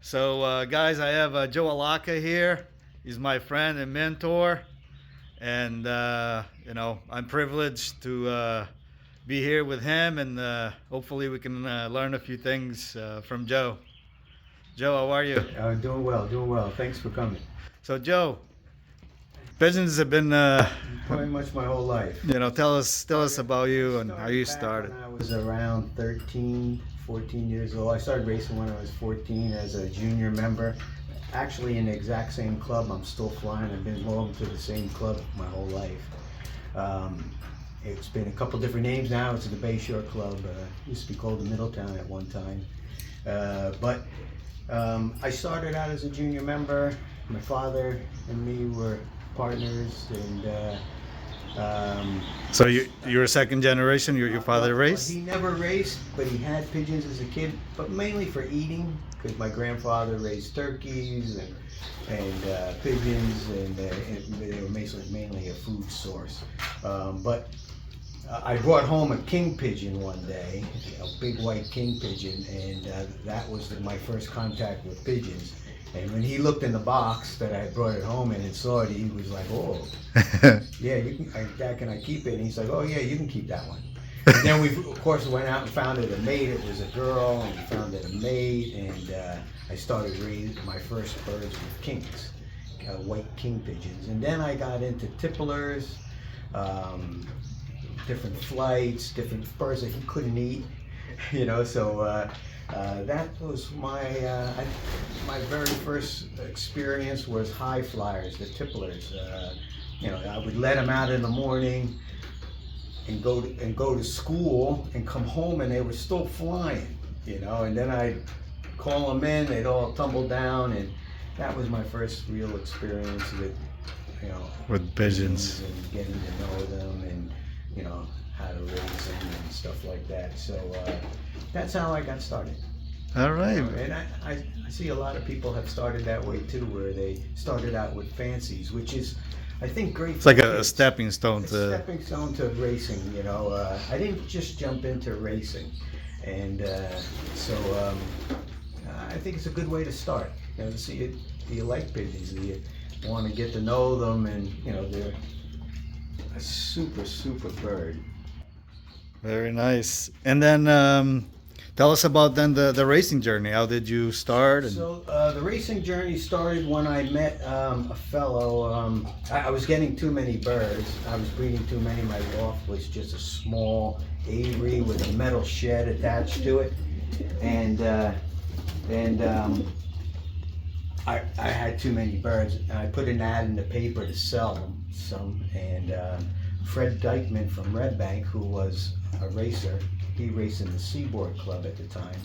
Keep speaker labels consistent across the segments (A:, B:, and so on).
A: So, guys, I have Joe Allocca here. He's my friend and mentor, and I'm privileged to be here with him, and hopefully we can learn a few things from Joe. Joe, how are you?
B: Doing well, doing well. Thanks for coming.
A: So, Joe, pigeons have been,
B: Pretty much my whole life.
A: tell us about you and how you
B: Back
A: started.
B: when I was around 13, 14 years old. I started racing when I was 14 as a junior member. Actually in the exact same club. I'm still flying. I've been belonging to the same club my whole life. It's been a couple different names now. It's the Bayshore Club. Used to be called the Middletown at one time. But I started out as a junior member. My father and me were partners, and
A: So you're a second generation. Your father raced.
B: he never raced, but he had pigeons as a kid, but mainly for eating, because my grandfather raised turkeys and pigeons, and they were mainly a food source. But I brought home a king pigeon one day, a big white king pigeon, and that was my first contact with pigeons. And when he looked in the box that I had brought it home in and saw it, he was like, "Oh, yeah, you can. Dad, can I keep it?" And he's like, "Oh yeah, you can keep that one." And then we, of course, went out and found it a mate. It was a girl, and we found it a mate, and I started raising my first birds with kings, white king pigeons. And then I got into tipplers, different flights, different birds that he couldn't eat, So that was my very first experience was high flyers, the tipplers. I would let them out in the morning and go to school and come home, and they were still flying, And then I'd call them in, they'd all tumble down, and that was my first real experience
A: With pigeons.
B: and getting to know them, and how to raise them and stuff like that. So that's how I got started.
A: All right.
B: And I see a lot of people have started that way too, where they started out with fancies, which is, I think, great.
A: It's like
B: for
A: a
B: kids.
A: stepping stone
B: It's
A: to.
B: a stepping stone to racing. I didn't just jump into racing, and so I think it's a good way to start. To see it. Do you like pigeons? Do you want to get to know them? And they're a super bird.
A: Very nice. And then tell us about then the racing journey. How did you start? And
B: So the racing journey started when I met a fellow. I was getting too many birds. I was breeding too many. My loft was just a small aviary with a metal shed attached to it, and I had too many birds. And I put an ad in the paper to sell them some, and Fred Dykeman from Red Bank, who was a racer, he raced in the Seaboard Club at the time.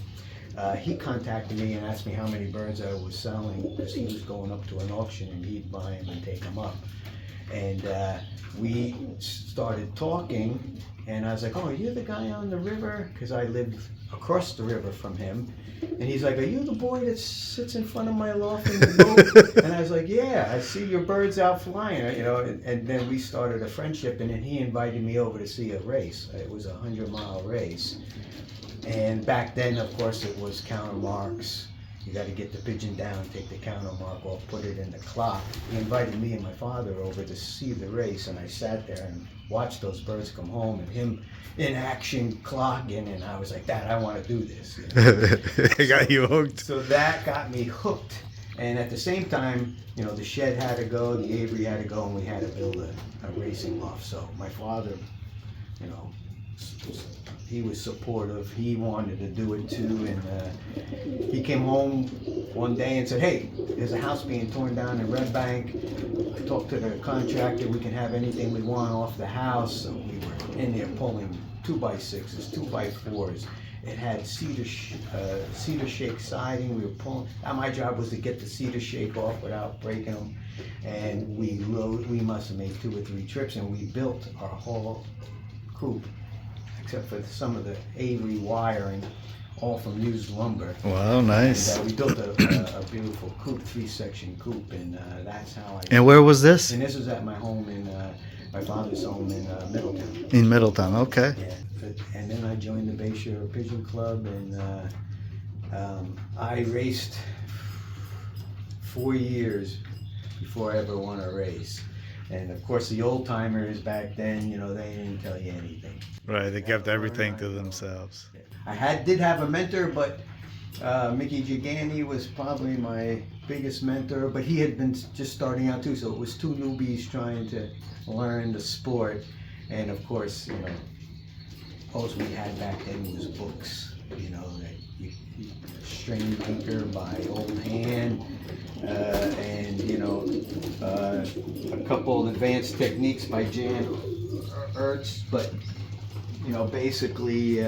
B: He contacted me and asked me how many birds I was selling, because he was going up to an auction and he'd buy them and take them up. And we started talking, and I was like, "Oh, you're the guy on the river?" Because I lived across the river from him. And he's like, "Are you the boy that sits in front of my loft in the boat?" And I was like, "Yeah, I see your birds out flying," And then we started a friendship, and then he invited me over to see a race. It was a 100-mile race. And back then, of course, it was counter marks. You got to get the pigeon down, take the counter mark off, put it in the clock. He invited me and my father over to see the race, and I sat there and watched those birds come home, and him in action clocking, and I was like, "Dad, I want to do this."
A: I got you hooked.
B: So that got me hooked. And at the same time, the shed had to go, the aviary had to go, and we had to build a racing loft. So my father, he was supportive. He wanted to do it too, and he came home one day and said, "Hey, there's a house being torn down in Red Bank. I talked to the contractor. We can have anything we want off the house." So we were in there pulling 2x6s, 2x4s. It had cedar shake siding. We were pulling. My job was to get the cedar shake off without breaking them, and we must have made 2 or 3 trips, and we built our whole coop, except for some of the aviary wiring, all from used lumber.
A: Wow, nice.
B: And we built a beautiful coop, 3-section coop, and that's how I.
A: And where was this?
B: And this was at my home my father's home in Middletown.
A: In Middletown. Okay.
B: Yeah, and then I joined the Bayshore Pigeon Club, and I raced 4 years before I ever won a race. And of course, the old timers back then, you know, they didn't tell you anything.
A: Right, they kept everything to themselves.
B: Did have a mentor, but Mickey Gigani was probably my biggest mentor, but he had been just starting out too, so it was two newbies trying to learn the sport. And of course, you know, all we had back then was books, you know, that you strain anchor by old hand, and you know, a couple of advanced techniques by Jan Ertz, but you know, basically,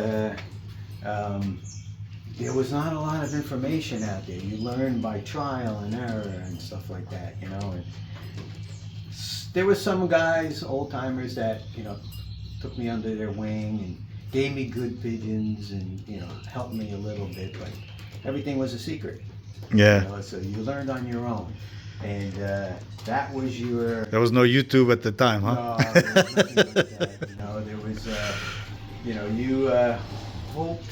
B: there was not a lot of information out there. You learn by trial and error and stuff like that, you know. And there were some guys, old timers, that, you know, took me under their wing and gave me good pigeons and, you know, helped me a little bit, but everything was a secret.
A: Yeah.
B: You know, so you learned on your own. And that was your...
A: There was no YouTube at the time, huh?
B: No, there was nothing like that. You know, there was, you know, you hoped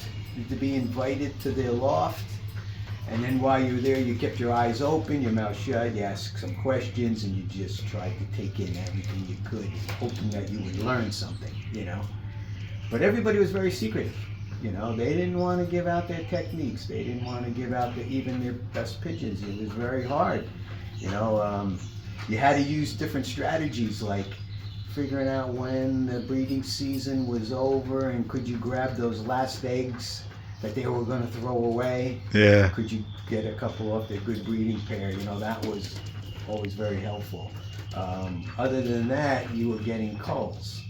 B: to be invited to their loft, and then while you were there, you kept your eyes open, your mouth shut, you asked some questions, and you just tried to take in everything you could, hoping that you would learn something, you know. But everybody was very secretive, you know. They didn't want to give out their techniques. They didn't want to give out even their best pigeons. It was very hard, you know. You had to use different strategies, like figuring out when the breeding season was over and could you grab those last eggs that they were going to throw away.
A: Yeah.
B: Could you get a couple off their good breeding pair? You know, that was always very helpful. Other than that, you were getting culls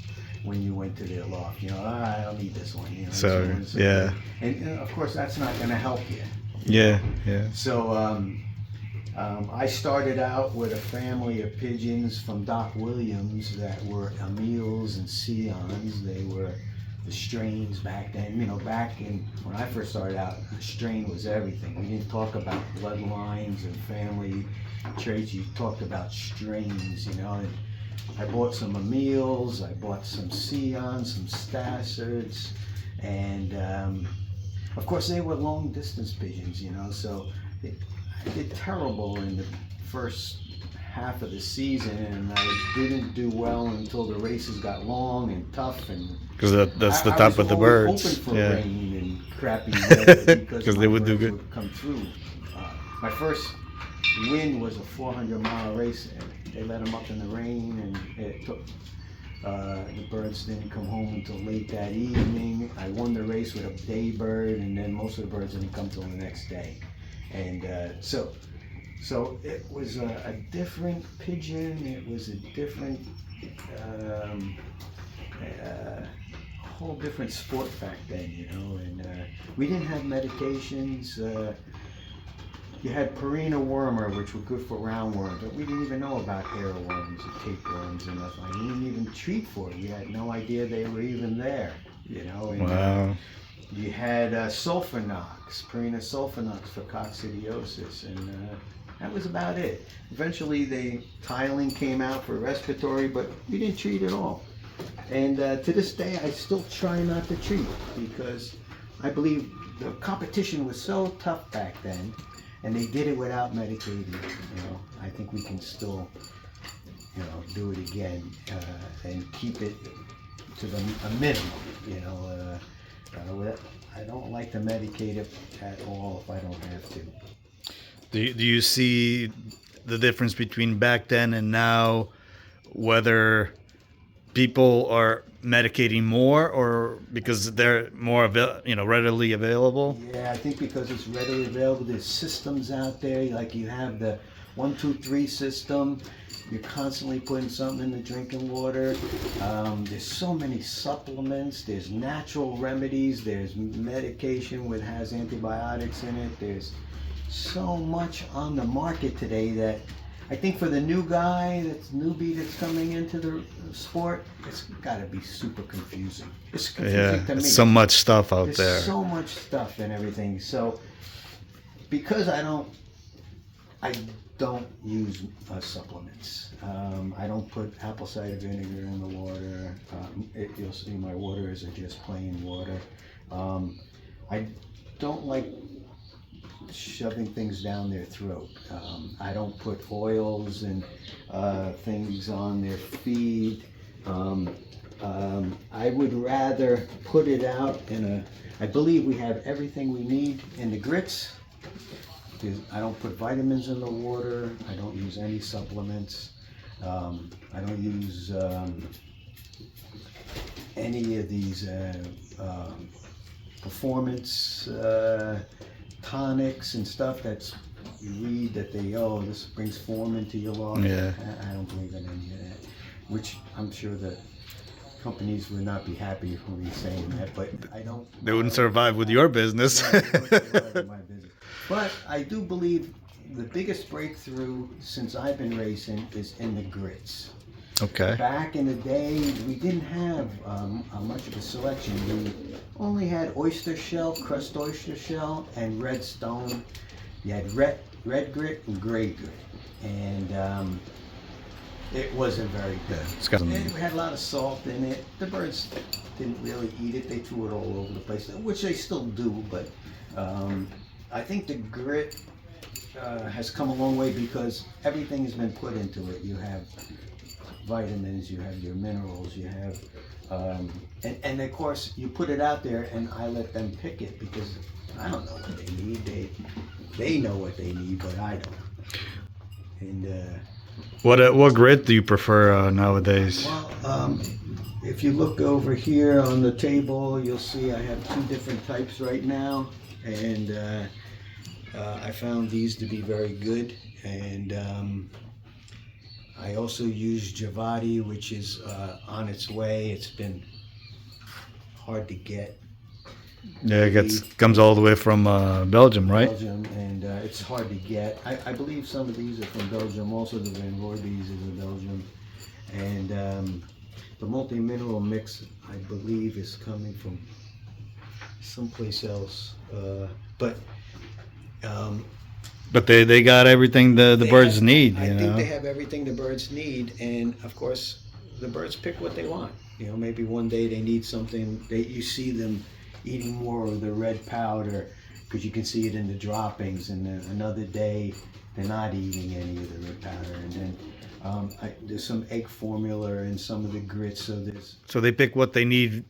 B: when you went to their loft. You know, I don't need this one. You know,
A: So, yeah.
B: And of course, that's not going to help you.
A: Yeah, yeah.
B: So, I started out with a family of pigeons from Doc Williams that were Emils and Sions. They were the strains back then. You know, back in when I first started out, the strain was everything. We didn't talk about bloodlines and family traits. You talked about strains, you know. And I bought some Emils, I bought some Sions, some Stassards, and of course they were long distance pigeons, you know, so I did terrible in the first half of the season, and I didn't do well until the races got long and tough, and
A: because that's the top of the birds.
B: Open for
A: Yeah.
B: rain and crappy weather because
A: they would do good.
B: Would come through. My first win was a 400-mile race, and they let them up in the rain, and it took. The birds didn't come home until late that evening. I won the race with a day bird, and then most of the birds didn't come till the next day. And so it was a different pigeon. It was a different, whole different sport back then, you know. And we didn't have medications. You had Purina wormer, which were good for roundworms, but we didn't even know about airworms and tapeworms and nothing. We didn't even treat for it. We had no idea they were even there, you know. And,
A: Wow.
B: You had Sulfanox, Purina Sulfanox for coccidiosis, and that was about it. Eventually, the tiling came out for respiratory, but we didn't treat at all. And to this day, I still try not to treat because I believe the competition was so tough back then, and they did it without medicating. You know, I think we can still, you know, do it again and keep it to a minimum. You know. I don't like to medicate it at all if I don't have to.
A: Do you see the difference between back then and now, whether people are medicating more or because they're more readily available?
B: Yeah, I think because it's readily available. There's systems out there, like you have the 1, 2, 3 system. You're constantly putting something in the drinking water. There's so many supplements. There's natural remedies. There's medication that has antibiotics in it. There's so much on the market today that I think for the new guy, newbie that's coming into the sport, it's got to be super confusing. It's confusing to me.
A: So much stuff out there.
B: There's so much stuff and everything. So because I don't use supplements. I don't put apple cider vinegar in the water. You'll see my waters are just plain water. I don't like shoving things down their throat. I don't put oils and things on their feed. I would rather put it out in a, I believe we have everything we need in the grits. I don't put vitamins in the water. I don't use any supplements. I don't use any of these performance tonics and stuff that's, you read that they, oh, this brings form into your loft.
A: Yeah.
B: I don't believe in any of that, which I'm sure that companies would not be happy for me saying that, but I don't.
A: They wouldn't survive with your business.
B: Yeah, they wouldn't survive with my business. But I do believe the biggest breakthrough since I've been racing is in the grits.
A: Okay.
B: Back in the day, we didn't have much of a selection. We only had oyster shell, crust oyster shell, and red stone. You had red grit and gray grit, and it wasn't very good. It had a lot of salt in it. The birds didn't really eat it. They threw it all over the place, which they still do, but I think the grit has come a long way because everything has been put into it. You have vitamins, you have your minerals, you have, and of course you put it out there and I let them pick it because I don't know what they need. They know what they need, but I don't. And
A: what grit do you prefer nowadays?
B: well, if you look over here on the table, you'll see I have two different types right now, and I found these to be very good. And I also use Javati, which is on its way. It's been hard to get.
A: Yeah, it comes all the way from Belgium, right?
B: Belgium, and it's hard to get. I believe some of these are from Belgium. Also, the Van Rooijs is in Belgium, and the multi-mineral mix, I believe, is coming from someplace else. But
A: they got everything the birds need.
B: I
A: You
B: think
A: know?
B: they have everything the birds need, and of course, the birds pick what they want. You know, maybe one day they need something. You see them eating more of the red powder because you can see it in the droppings, and then another day they're not eating any of the red powder, and then there's some egg formula in some of the grits,
A: So they pick what they need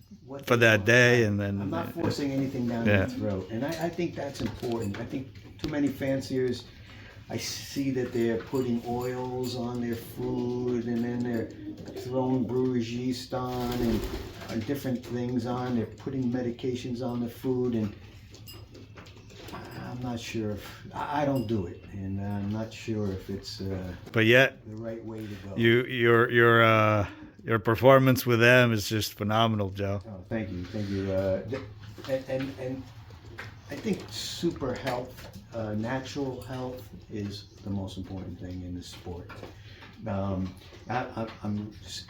A: for that day, and then
B: I'm not forcing anything down
A: Yeah.
B: their throat, and I think that's important. I think too many fanciers, I see that they're putting oils on their food, and then they're throwing brewer's yeast on and different things on. They're putting medications on the food, and I'm not sure if I don't do it, and I'm not sure if it's
A: but yet
B: the right way to go.
A: your performance with them is just phenomenal, Joe.
B: Oh, thank you. And I think super health, natural health, is the most important thing in this sport. I'm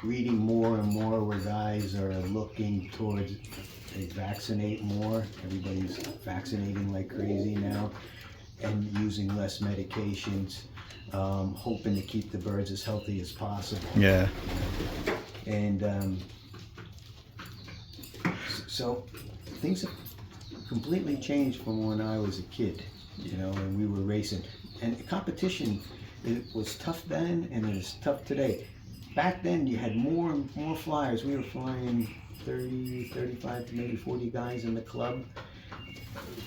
B: reading more and more where guys are looking towards they vaccinate more. Everybody's vaccinating like crazy now, and using less medications, hoping to keep the birds as healthy as possible.
A: Yeah.
B: And so things have completely changed from when I was a kid, you know, and we were racing. And competition, it was tough then, and it is tough today. Back then, you had more and more flyers. We were flying 30, 35, maybe 40 guys in the club.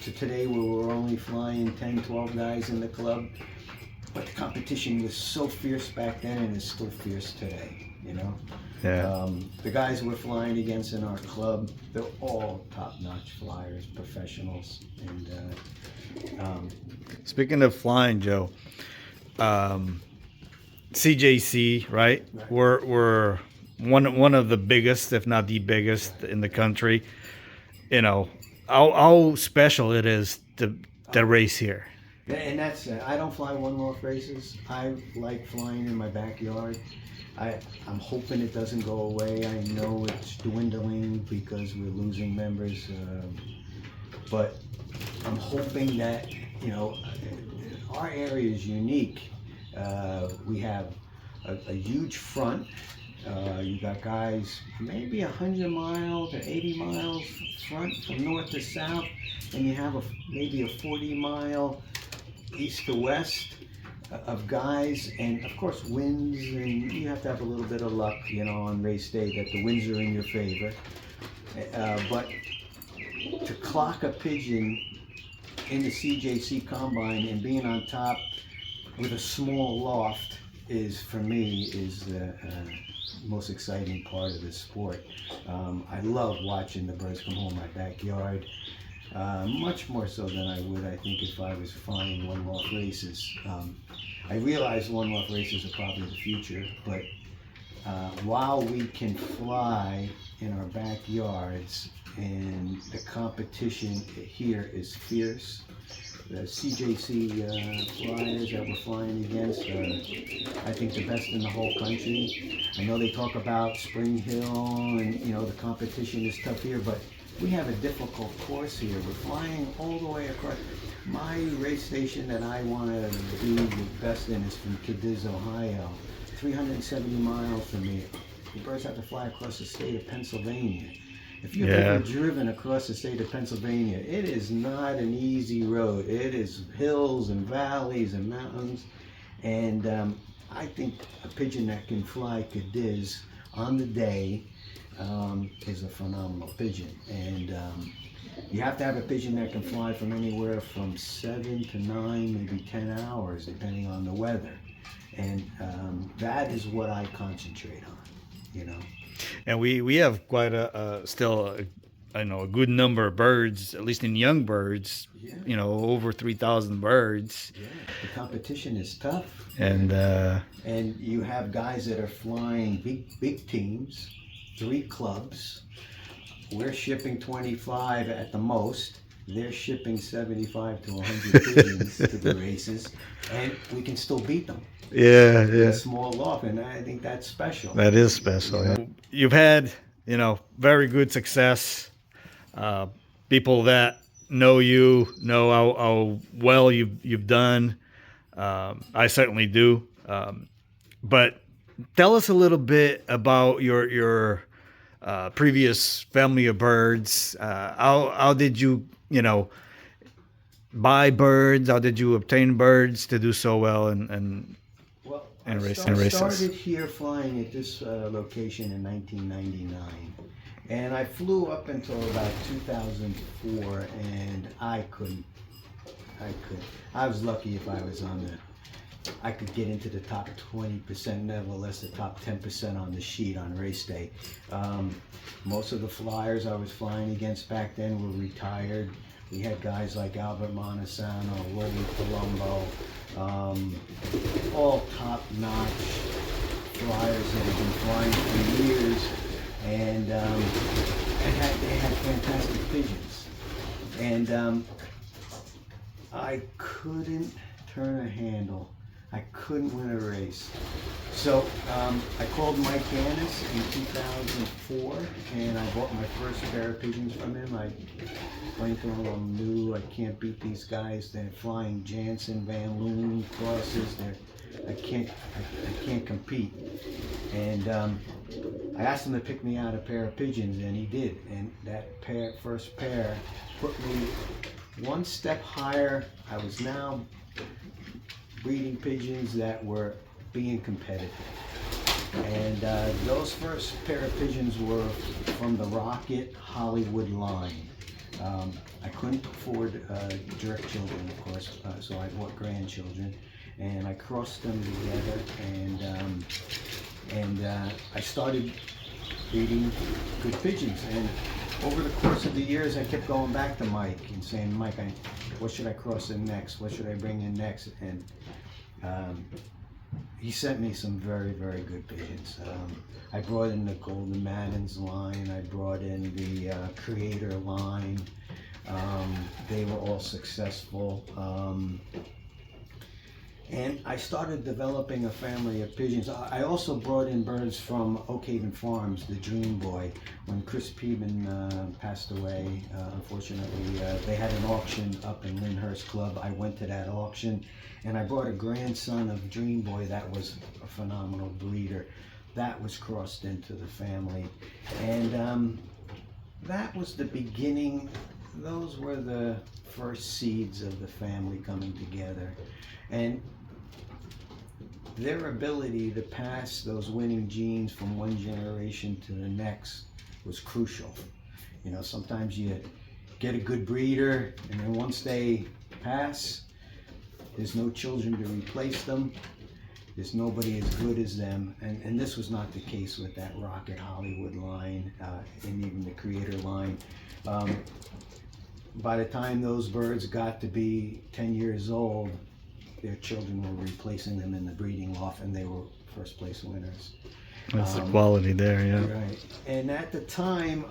B: To today, where we're only flying 10, 12 guys in the club. But the competition was so fierce back then, and is still fierce today, you know?
A: Yeah.
B: The guys we're flying against in our club, they're all top-notch flyers, professionals, and
A: Speaking of flying, Joe, CJC, right? We're one of the biggest, if not the biggest, in the country. You know how special it is to race here.
B: and that's I don't fly one-off races. I like flying in my backyard. I'm hoping it doesn't go away. I know it's dwindling because we're losing members, but I'm hoping that, you know, our area is unique. We have a huge front. You got guys maybe 100 miles or 80 miles front from north to south, and you have maybe a 40-mile east to west of guys, and of course winds, and you have to have a little bit of luck, on race day that the winds are in your favor. But to clock a pigeon in the CJC combine and being on top with a small loft for me, the most exciting part of this sport. I love watching the birds come home my backyard. Much more so than I would, I think, if I was flying one-off races. I realize one-off races are probably the future, but while we can fly in our backyards and the competition here is fierce, the CJC flyers that we're flying against are, I think, the best in the whole country. I know they talk about Spring Hill and, the competition is tough here, but we have a difficult course here. We're flying all the way across. My race station that I want to be the best in is from Cadiz, Ohio. 370 miles from me. The birds have to fly across the state of Pennsylvania. If you've ever driven across the state of Pennsylvania, it is not an easy road. It is hills and valleys and mountains. And I think a pigeon that can fly Cadiz on the day is a phenomenal pigeon. And you have to have a pigeon that can fly from anywhere from 7 to 9, maybe 10 hours, depending on the weather. And that is what I concentrate on,
A: And we have quite a good number of birds, at least in young birds.
B: Yeah.
A: Over 3,000 birds.
B: Yeah, the competition is tough.
A: And
B: you have guys that are flying big teams, 3 clubs. We're shipping 25 at the most. They're shipping 75 to 100 pigeons to the races, and we can still beat them.
A: Yeah.
B: A small loft, and I think that's special.
A: That is special. Yeah. You've had, very good success. People that know you know how well you've done. I certainly do. But tell us a little bit about your previous family of birds. How did you, buy birds? How did you obtain birds to do so well and races?
B: I started here flying at this location in 1999. And I flew up until about 2004, and I was lucky if I was I could get into the top 20%, nevertheless the top 10% on the sheet on race day. Most of the flyers I was flying against back then were retired. We had guys like Albert Montesano, Rolly Colombo, all top-notch flyers that have been flying for years, and they had fantastic pigeons. And I couldn't turn a handle. I couldn't win a race. So I called Mike Gannis in 2004, and I bought my first pair of pigeons from him. I explained to him I'm new, I can't beat these guys. They're flying Jansen, Van Loon crosses. I can't compete. And I asked him to pick me out a pair of pigeons, and he did. And that first pair put me one step higher. I was now breeding pigeons that were being competitive. And those first pair of pigeons were from the Rocket Hollywood line. I couldn't afford jerk children, of course, so I bought grandchildren, and I crossed them together, and I started breeding good pigeons. And over the course of the years, I kept going back to Mike and saying, Mike, what should I cross in next? What should I bring in next? And he sent me some very, very good pigeons. I brought in the Golden Maddens line. I brought in the Creator line. They were all successful. And I started developing a family of pigeons. I also brought in birds from Oak Haven Farms, the Dream Boy. When Chris Peeman passed away, unfortunately, they had an auction up in Lyndhurst Club. I went to that auction, and I brought a grandson of Dream Boy that was a phenomenal breeder. That was crossed into the family. And that was the beginning those were the first seeds of the family coming together, and their ability to pass those winning genes from one generation to the next was crucial. You know, sometimes you get a good breeder, and then once they pass, there's no children to replace them. There's nobody as good as them, and this was not the case with that Rocket Hollywood line, and even the Creator line. By the time those birds got to be 10 years old, their children were replacing them in the breeding loft, and they were first place winners.
A: That's the quality there, yeah.
B: Right. And at the time,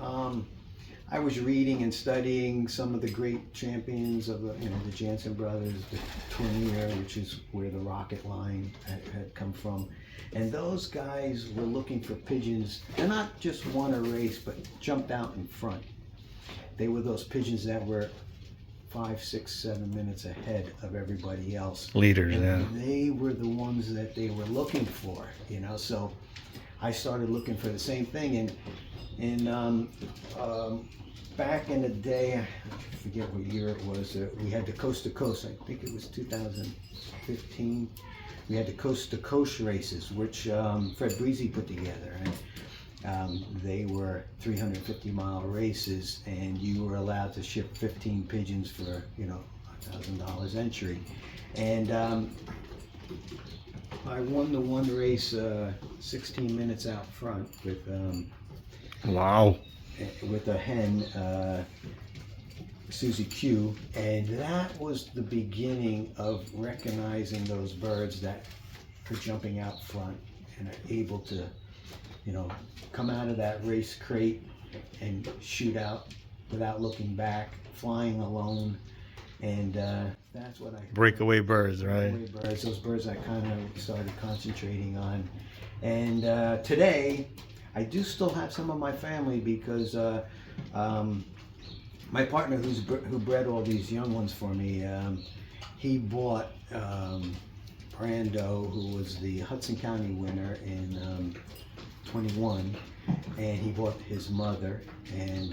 B: I was reading and studying some of the great champions of the Jansen brothers, the twin year, which is where the Rocket line had come from. And those guys were looking for pigeons, and not just won a race, but jumped out in front. They were those pigeons that were 5, 6, 7 minutes ahead of everybody else.
A: Leaders,
B: and
A: yeah.
B: they were the ones that they were looking for, so I started looking for the same thing. And back in the day, I forget what year it was, we had the Coast to Coast, I think it was 2015. We had the Coast to Coast races, which Fred Breezy put together. And they were 350-mile races, and you were allowed to ship 15 pigeons for, $1,000 entry. And I won the one race 16 minutes out front with
A: Wow.
B: with a hen, Susie Q, and that was the beginning of recognizing those birds that are jumping out front and are able to, come out of that race crate and shoot out without looking back, flying alone, and that's what I...
A: Breakaway birds, right?
B: Breakaway birds, those birds I kind of started concentrating on. And today, I do still have some of my family because my partner who bred all these young ones for me, he bought Brando, who was the Hudson County winner in 21, and he bought his mother, and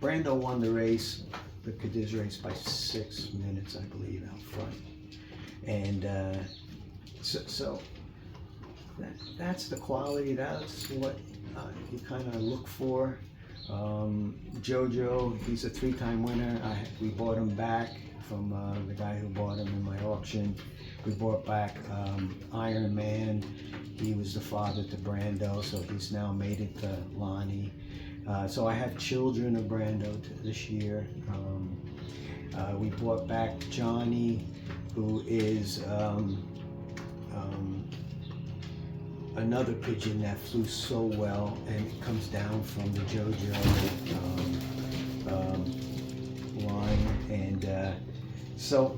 B: Brando won the race, the Cadiz race, by 6 minutes, I believe, out front. And so that's the quality. That's what you kind of look for. Jojo, he's a 3-time winner. We bought him back from the guy who bought him in my auction. We bought back Iron Man. He was the father to Brando, so he's now made it to Lonnie. So I have children of Brando this year. We bought back Johnny, who is another pigeon that flew so well, and it comes down from the JoJo line. And so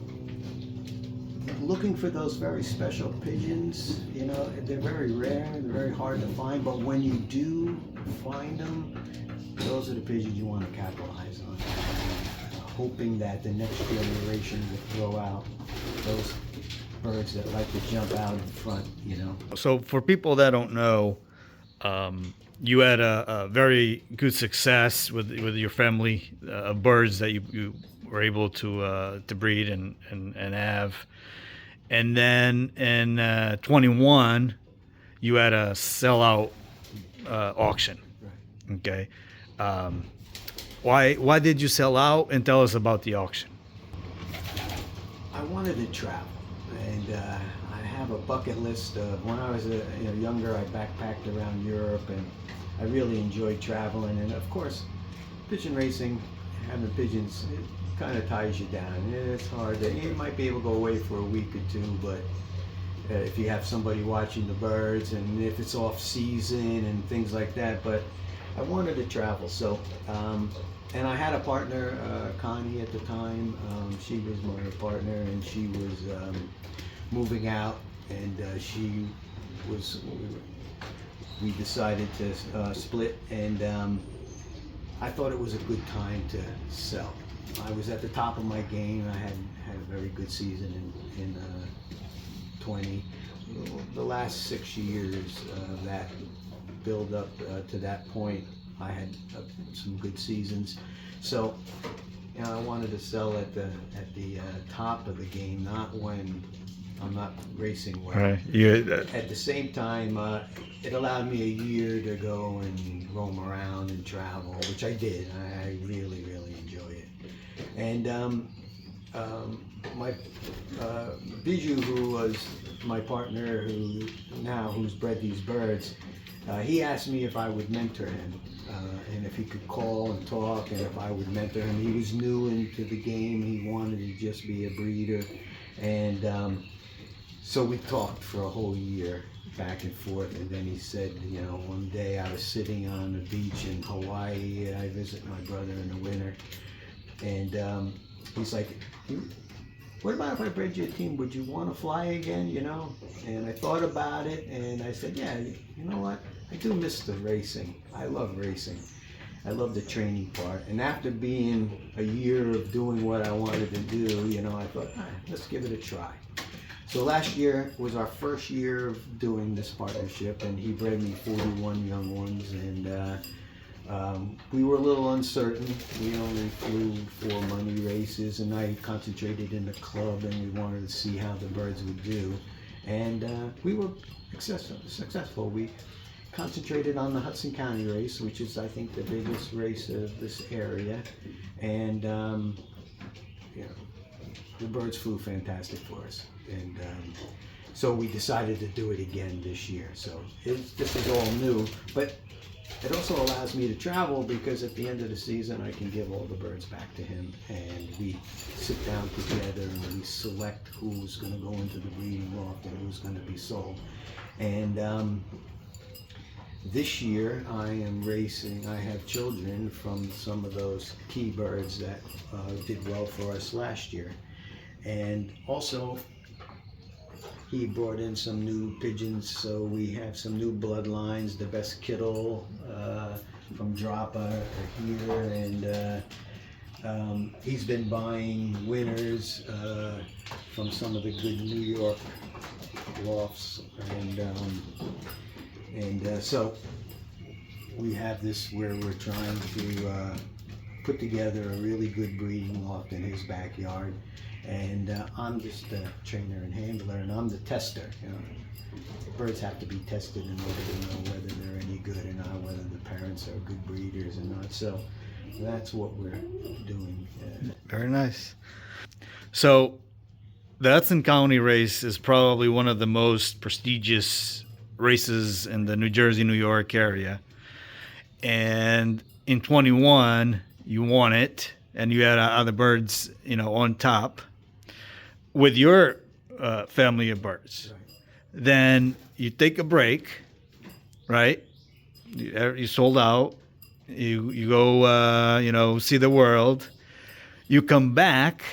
B: looking for those very special pigeons, they're very rare, they're very hard to find, but when you do find them, those are the pigeons you want to capitalize on, hoping that the next generation will throw out those birds that like to jump out in front,
A: So for people that don't know, you had a very good success with your family of birds that you were able to breed and have. And then in 21, you had a sellout auction.
B: Right.
A: Okay. Why did you sell out? And tell us about the auction.
B: I wanted to travel, and I have a bucket list of when I was younger. I backpacked around Europe, and I really enjoyed traveling. And of course, pigeon racing, having pigeons, it kind of ties you down. It's hard. You might be able to go away for a week or two, but if you have somebody watching the birds, and if it's off season and things like that. But I wanted to travel, so and I had a partner, Connie at the time. She was my partner, and she was moving out, and we decided to split, and I thought it was a good time to sell. I was at the top of my game. I had a very good season in 20. The last 6 years that build up to that point, I had some good seasons. So, you know, I wanted to sell at the top of the game, not when I'm not racing well.
A: Right. You,
B: At the same time, it allowed me a year to go and roam around and travel, which I did. I really, really enjoy it. And my Bijou, who was my partner, who's bred these birds, he asked me if I would mentor him, and if he could call and talk, and if I would mentor him. He was new into the game. He wanted to just be a breeder, and so we talked for a whole year, back and forth. And then he said, you know, one day I was sitting on the beach in Hawaii. I visit my brother in the winter, and he's like, what about if I bred you a team? Would you want to fly again, you know? And I thought about it, and I said, yeah, you know what? I do miss the racing. I love racing. I love the training part. And after being a year of doing what I wanted to do, you know, I thought, let's give it a try. So last year was our first year of doing this partnership, and he bred me 41 young ones, and we were a little uncertain. We only flew 4 money races, and I concentrated in the club, and we wanted to see how the birds would do. And we were successful. We concentrated on the Hudson County race, which is, I think, the biggest race of this area. And you know, the birds flew fantastic for us. And so we decided to do it again this year. So this is all new, but it also allows me to travel, because at the end of the season I can give all the birds back to him, and we sit down together and we select who's going to go into the breeding loft and who's going to be sold. And this year I am racing. I have children from some of those key birds that did well for us last year, and also he brought in some new pigeons, so we have some new bloodlines. The best Kittle from Droppa are here, and he's been buying winners from some of the good New York lofts, and so we have this where we're trying to put together a really good breeding loft in his backyard. And I'm just a trainer and handler, and I'm the tester. You know, birds have to be tested in order to know whether they're any good or not, whether the parents are good breeders or not. So that's what we're doing.
A: Very nice. So the Hudson County race is probably one of the most prestigious races in the New Jersey, New York area. And in 21, you won it, and you had other birds, you know, on top with your family of birds.
B: Right.
A: Then you take a break, right? You sold out. You go, you know, see the world. You come back.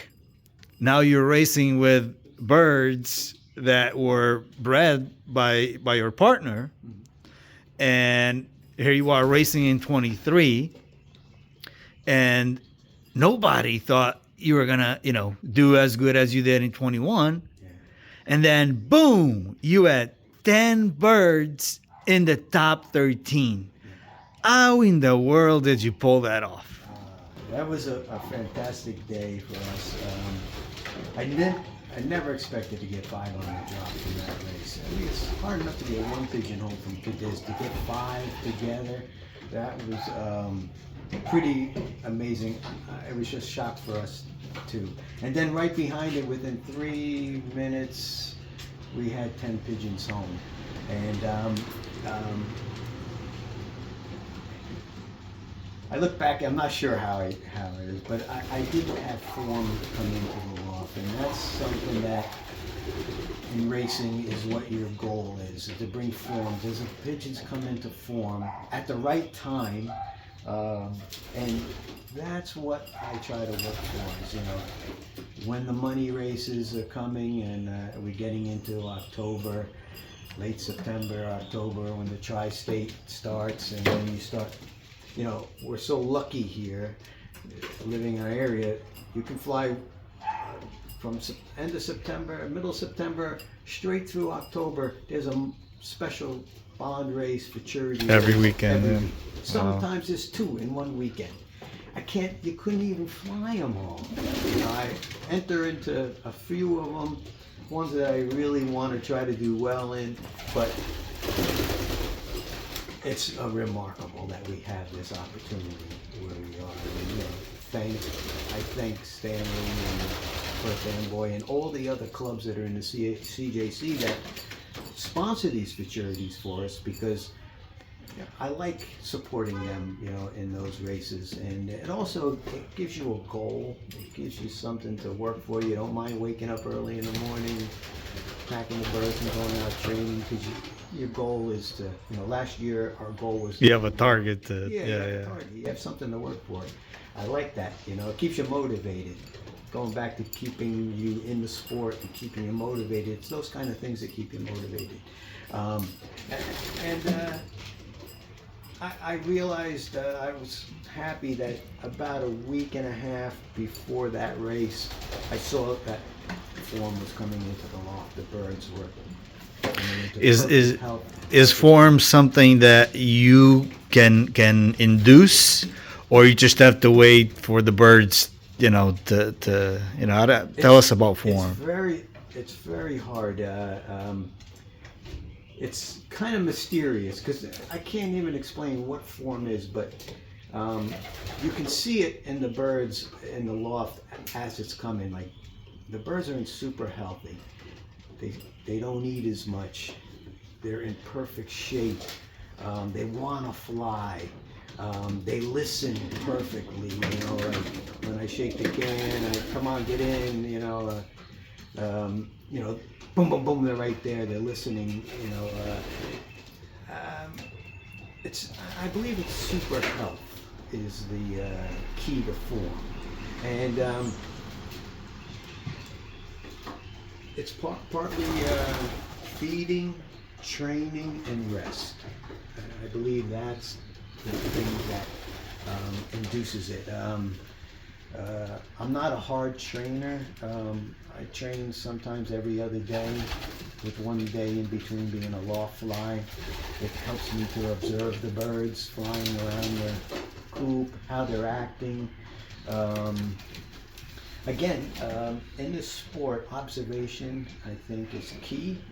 A: Now you're racing with birds that were bred by your partner, and here you are racing in 23, and nobody thought you were gonna, you know, do as good as you did in 21.
B: Yeah.
A: And then boom, you had 10 birds in the top 13. How in the world did you pull that off?
B: That was a fantastic day for us. I never expected to get 5 on the drop from that race. I mean, it's hard enough to get 1 pigeonhole from this. To get 5 together, that was pretty amazing. It was just shock for us too. And then right behind it, within 3 minutes, we had 10 pigeons home. And I look back, I'm not sure how it is, but I didn't have form come into the loft, and that's something that in racing is what your goal is to bring forms. As the pigeons come into form at the right time, and that's what I try to work towards. You know, when the money races are coming, and we're getting into October, late September, October, when the tri-state starts, and then you start. You know, we're so lucky here, living in our area. You can fly from end of September, middle of September, straight through October. There's special bond race futurity
A: Every
B: race
A: weekend, yeah.
B: week. Sometimes there's 2 in one weekend. You couldn't even fly them all. I enter into a few of them, ones that I really want to try to do well in, but it's remarkable that we have this opportunity where we are. And, I thank Stanley and Perth Amboy and all the other clubs that are in the CJC that sponsor these futurities for us, because I like supporting them, in those races. And it also gives you a goal. It gives you something to work for. You don't mind waking up early in the morning, packing the birds and going out training, because your goal is to, last year our goal was
A: You have a target.
B: you have a target. You have something to work for. I like that. It keeps you motivated. Going back to keeping you in the sport and keeping you motivated, it's those kind of things that keep you motivated. I realized I was happy that about a week and a half before that race, I saw that form was coming into the loft. The birds were coming into perfect health.
A: Is form something that you can induce, or you just have to wait for the birds, tell us about form?
B: It's very hard. It's kind of mysterious, because I can't even explain what form is, but you can see it in the birds in the loft as it's coming. Like, the birds are in super healthy. They don't eat as much. They're in perfect shape. They want to fly. They listen perfectly. Like when I shake the can, come on, get in. Boom, boom, boom. They're right there. They're listening. I believe it's super health is the key to form, and it's partly feeding, training, and rest. I believe that's the thing that induces it. I'm not a hard trainer. I train sometimes every other day, with one day in between being a loft fly. It helps me to observe the birds flying around the coop, how they're acting. Again, in this sport, observation, I think, is key.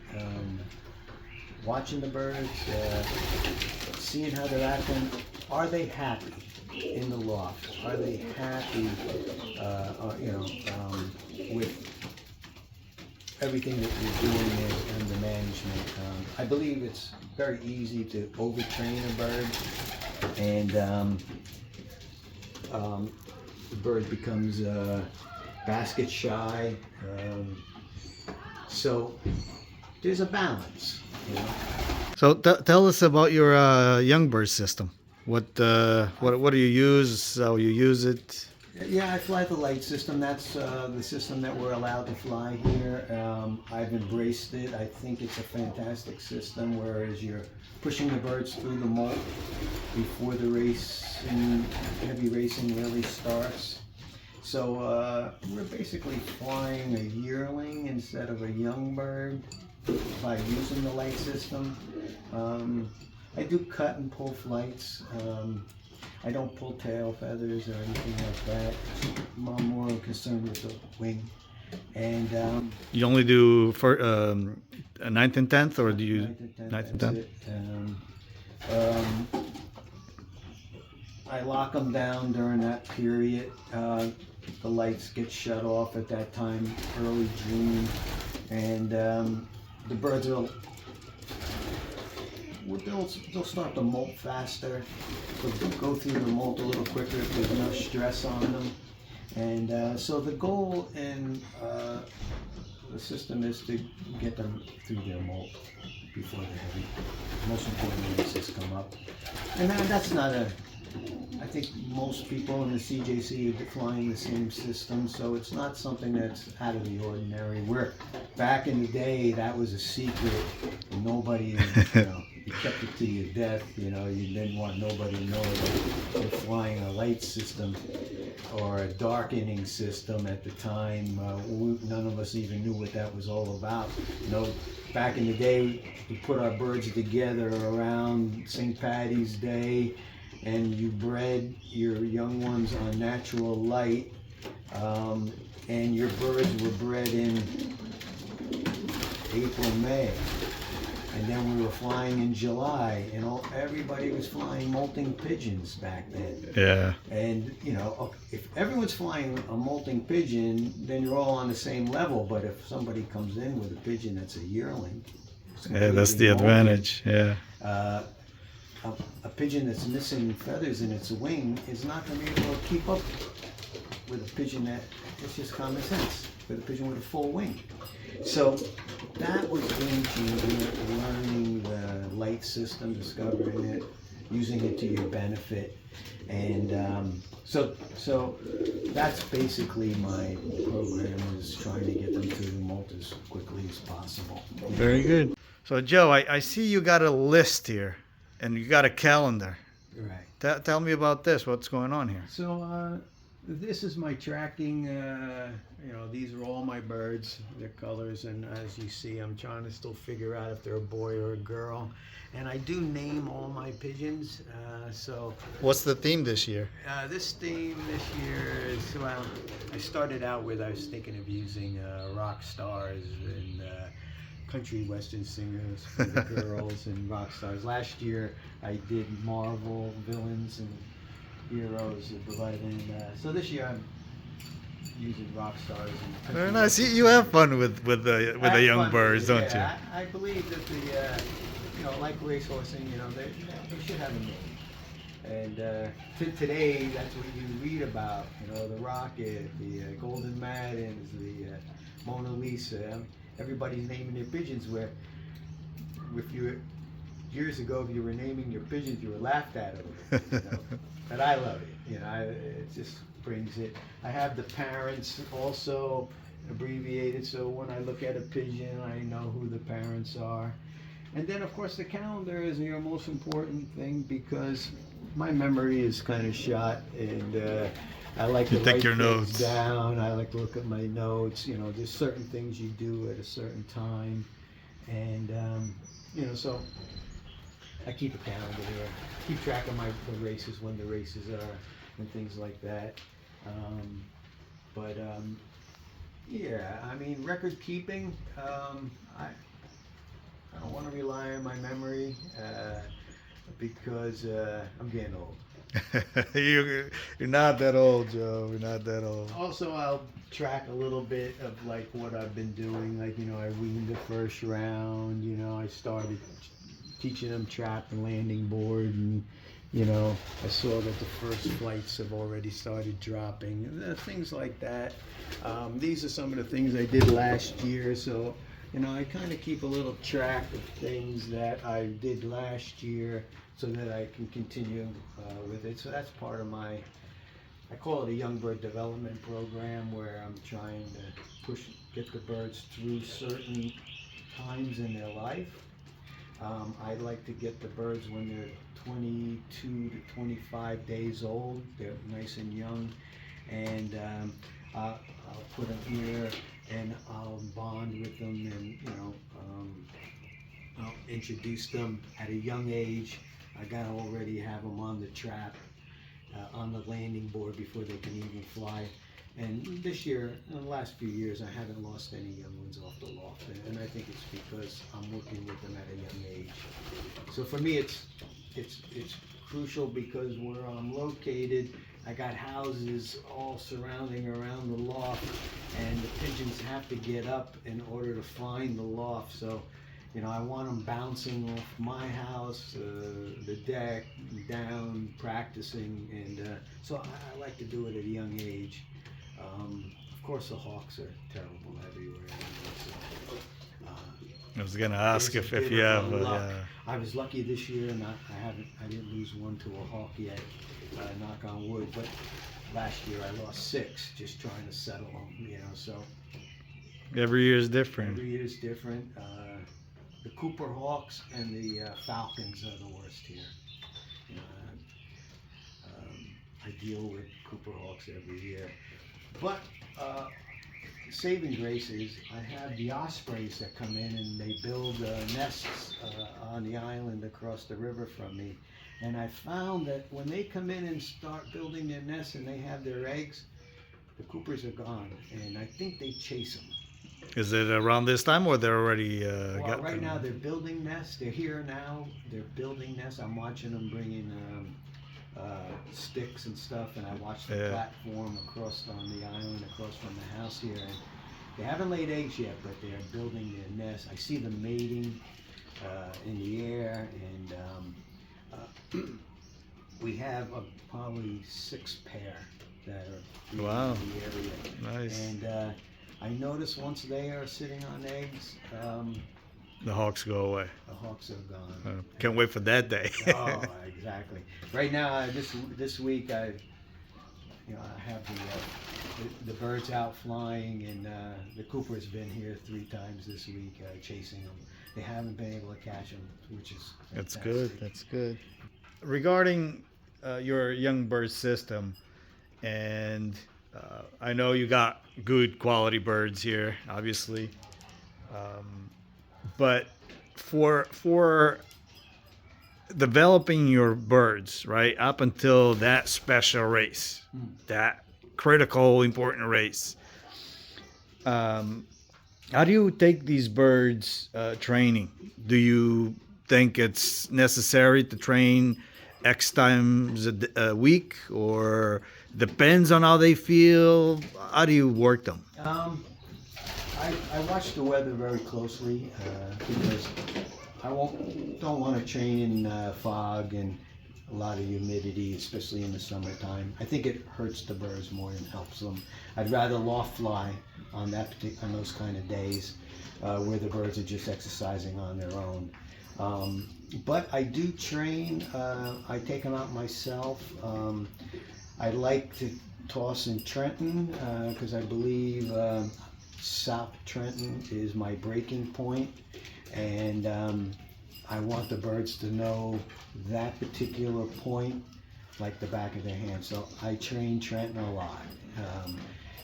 B: Watching the birds, seeing how they're acting. Are they happy in the loft? Are they happy, with everything that you're doing and the management? I believe it's very easy to overtrain a bird, and the bird becomes basket shy. So there's a balance.
A: So tell us about your young bird system. What do you use? How you use it?
B: Yeah, I fly the light system. That's the system that we're allowed to fly here. I've embraced it. I think it's a fantastic system, whereas you're pushing the birds through the molt before the heavy racing really starts. So we're basically flying a yearling instead of a young bird by using the light system. I do cut and pull flights. I don't pull tail feathers or anything like that. I'm more concerned with the wing. And
A: you only do for a 9th and 10th, or do you
B: 9th and 10th? I lock them down during that period. The lights get shut off at that time, early June, and the birds will they'll start to molt faster. They'll go through the molt a little quicker if there's no stress on them. And so the goal in the system is to get them through their molt before the heavy, most important races come up. And that's not I think most people in the CJC are flying the same system, so it's not something that's out of the ordinary. Back in the day, that was a secret. Nobody, you kept it to your death. You didn't want nobody to know that you're flying a light system. or a darkening system at the time. None of us even knew what that was all about. You know, back in the day, we put our birds together around St. Patty's Day, and you bred your young ones on natural light, and your birds were bred in April, May. And then we were flying in July, and everybody was flying molting pigeons back then.
A: Yeah.
B: And, you know, if everyone's flying a molting pigeon, then you're all on the same level. But if somebody comes in with a pigeon that's a yearling,
A: Yeah, that's the
B: molted,
A: advantage. Yeah.
B: A pigeon that's missing feathers in its wing is not going to be able to keep up with a pigeon that, it's just common sense, with a pigeon with a full wing. So that was game-changing, learning the light system, discovering it, using it to your benefit. And so that's basically my program, is trying to get them to molt as quickly as possible.
A: Very good. So Joe, I see you got a list here, and you got a calendar.
B: Right.
A: Tell me about this. What's going on here?
B: So this is my tracking. You know, these are all my birds, their colors, and as you see, I'm trying to still figure out if they're a boy or a girl. And I do name all my pigeons. So
A: What's the theme this year?
B: this theme this year is, well, I started out with, I was thinking of using rock stars and country western singers for the girls and rock stars. Last year I did Marvel villains and heroes, and so this year I'm using rock stars and country
A: Very nice.
B: western
A: You have
B: singers.
A: fun with the young
B: Fun with
A: birds,
B: it,
A: don't you?
B: yeah. I believe that the you know, like racehorsing, you know, they should have a name. And today, that's what you read about. You know, the Rocket, the Golden Maddens, the Mona Lisa. Everybody's naming their pigeons. Where, if you years ago, if you were naming your pigeons, you were laughed at them. You know? But I love it. You know, it just brings it. I have the parents also abbreviated, so when I look at a pigeon, I know who the parents are. And then, of course, the calendar is your most important thing, because my memory is kind of shot, and I like to
A: You take
B: write
A: your
B: things
A: notes
B: down. I like to look at my notes. You know, there's certain things you do at a certain time, and you know, so I keep a calendar here. Keep track of the races, when the races are, and things like that. But yeah, I mean, record keeping. I don't want to rely on my memory because I'm getting old.
A: You're not that old, Joe. You're not that old.
B: Also, I'll track a little bit of like what I've been doing. Like, you know, I weaned the first round. You know, I started teaching them trap and landing board, and you know, I saw that the first flights have already started dropping. Things like that. These are some of the things I did last year. So, you know, I kind of keep a little track of things that I did last year so that I can continue with it. So that's part of my, I call it a young bird development program, where I'm trying to get the birds through certain times in their life. I'd like to get the birds when they're 22 to 25 days old. They're nice and young, and I'll put them here, and I'll bond with them, and you know, I'll introduce them at a young age. I gotta already have them on the trap, on the landing board before they can even fly. And this year, in the last few years, I haven't lost any young ones off the loft, and I think it's because I'm working with them at a young age. So for me, it's crucial, because where I'm located, I got houses all surrounding around the loft, and the pigeons have to get up in order to find the loft. So, you know, I want them bouncing off my house, the deck, down, practicing, and so I like to do it at a young age. Of course, the hawks are terrible everywhere.
A: I was gonna ask
B: There's
A: if
B: a bit
A: you
B: of
A: have.
B: luck. I was lucky this year, and I didn't lose one to a hawk yet. Knock on wood. But last year I lost 6 just trying to settle them. You know, so
A: Every year is different.
B: every year is different. The Cooper Hawks and the Falcons are the worst here. I deal with Cooper Hawks every year. But saving grace is I have the Ospreys that come in and they build nests on the island across the river from me. And I found that when they come in and start building their nests and they have their eggs, the Coopers are gone. And I think they chase them.
A: Is it around this time, or they're already
B: Well,
A: got
B: right
A: them?
B: now they're building nests. They're here now. They're building nests. I'm watching them bring in sticks and stuff, and I watch the
A: Yeah.
B: platform across on the island, across from the house here. And they haven't laid eggs yet, but they're building their nest. I see them mating in the air, and we have probably 6 pair that are breeding
A: Wow.
B: in the area.
A: Nice.
B: And I notice once they are sitting on eggs,
A: The Hawks go away.
B: the Hawks are gone.
A: Can't wait for that day.
B: Oh, exactly. Right now, this week, I have the birds out flying, and the Cooper's been here 3 times this week chasing them. They haven't been able to catch them, which is
A: That's
B: fantastic.
A: good. That's good. Regarding your young bird system, and I know you got good quality birds here, obviously, but for developing your birds, right, up until that special race, that critical, important race, how do you take these birds training? Do you think it's necessary to train X times a week, or depends on how they feel? How do you work them?
B: I watch the weather very closely because I don't want to train in fog and a lot of humidity, especially in the summertime. I think it hurts the birds more than helps them. I'd rather loft fly on those kind of days where the birds are just exercising on their own. But I do train. I take them out myself. I like to toss in Trenton because I believe South Trenton is my breaking point, and I want the birds to know that particular point like the back of their hand. So I train Trenton a lot.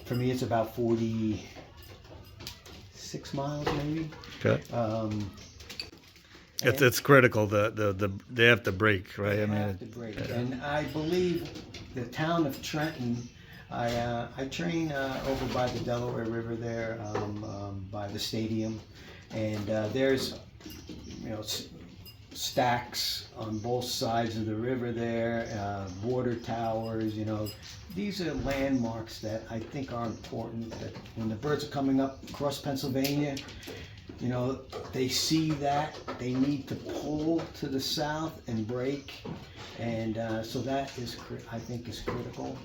B: For me, it's about 46 miles maybe.
A: Okay. It's critical. They have to break, right?
B: They have to break. And I believe the town of Trenton, I train over by the Delaware River there, by the stadium, and there's stacks on both sides of the river there, water towers. These are landmarks that I think are important. That when the birds are coming up across Pennsylvania, they see that they need to pull to the south and break, and so that is, I think, is critical.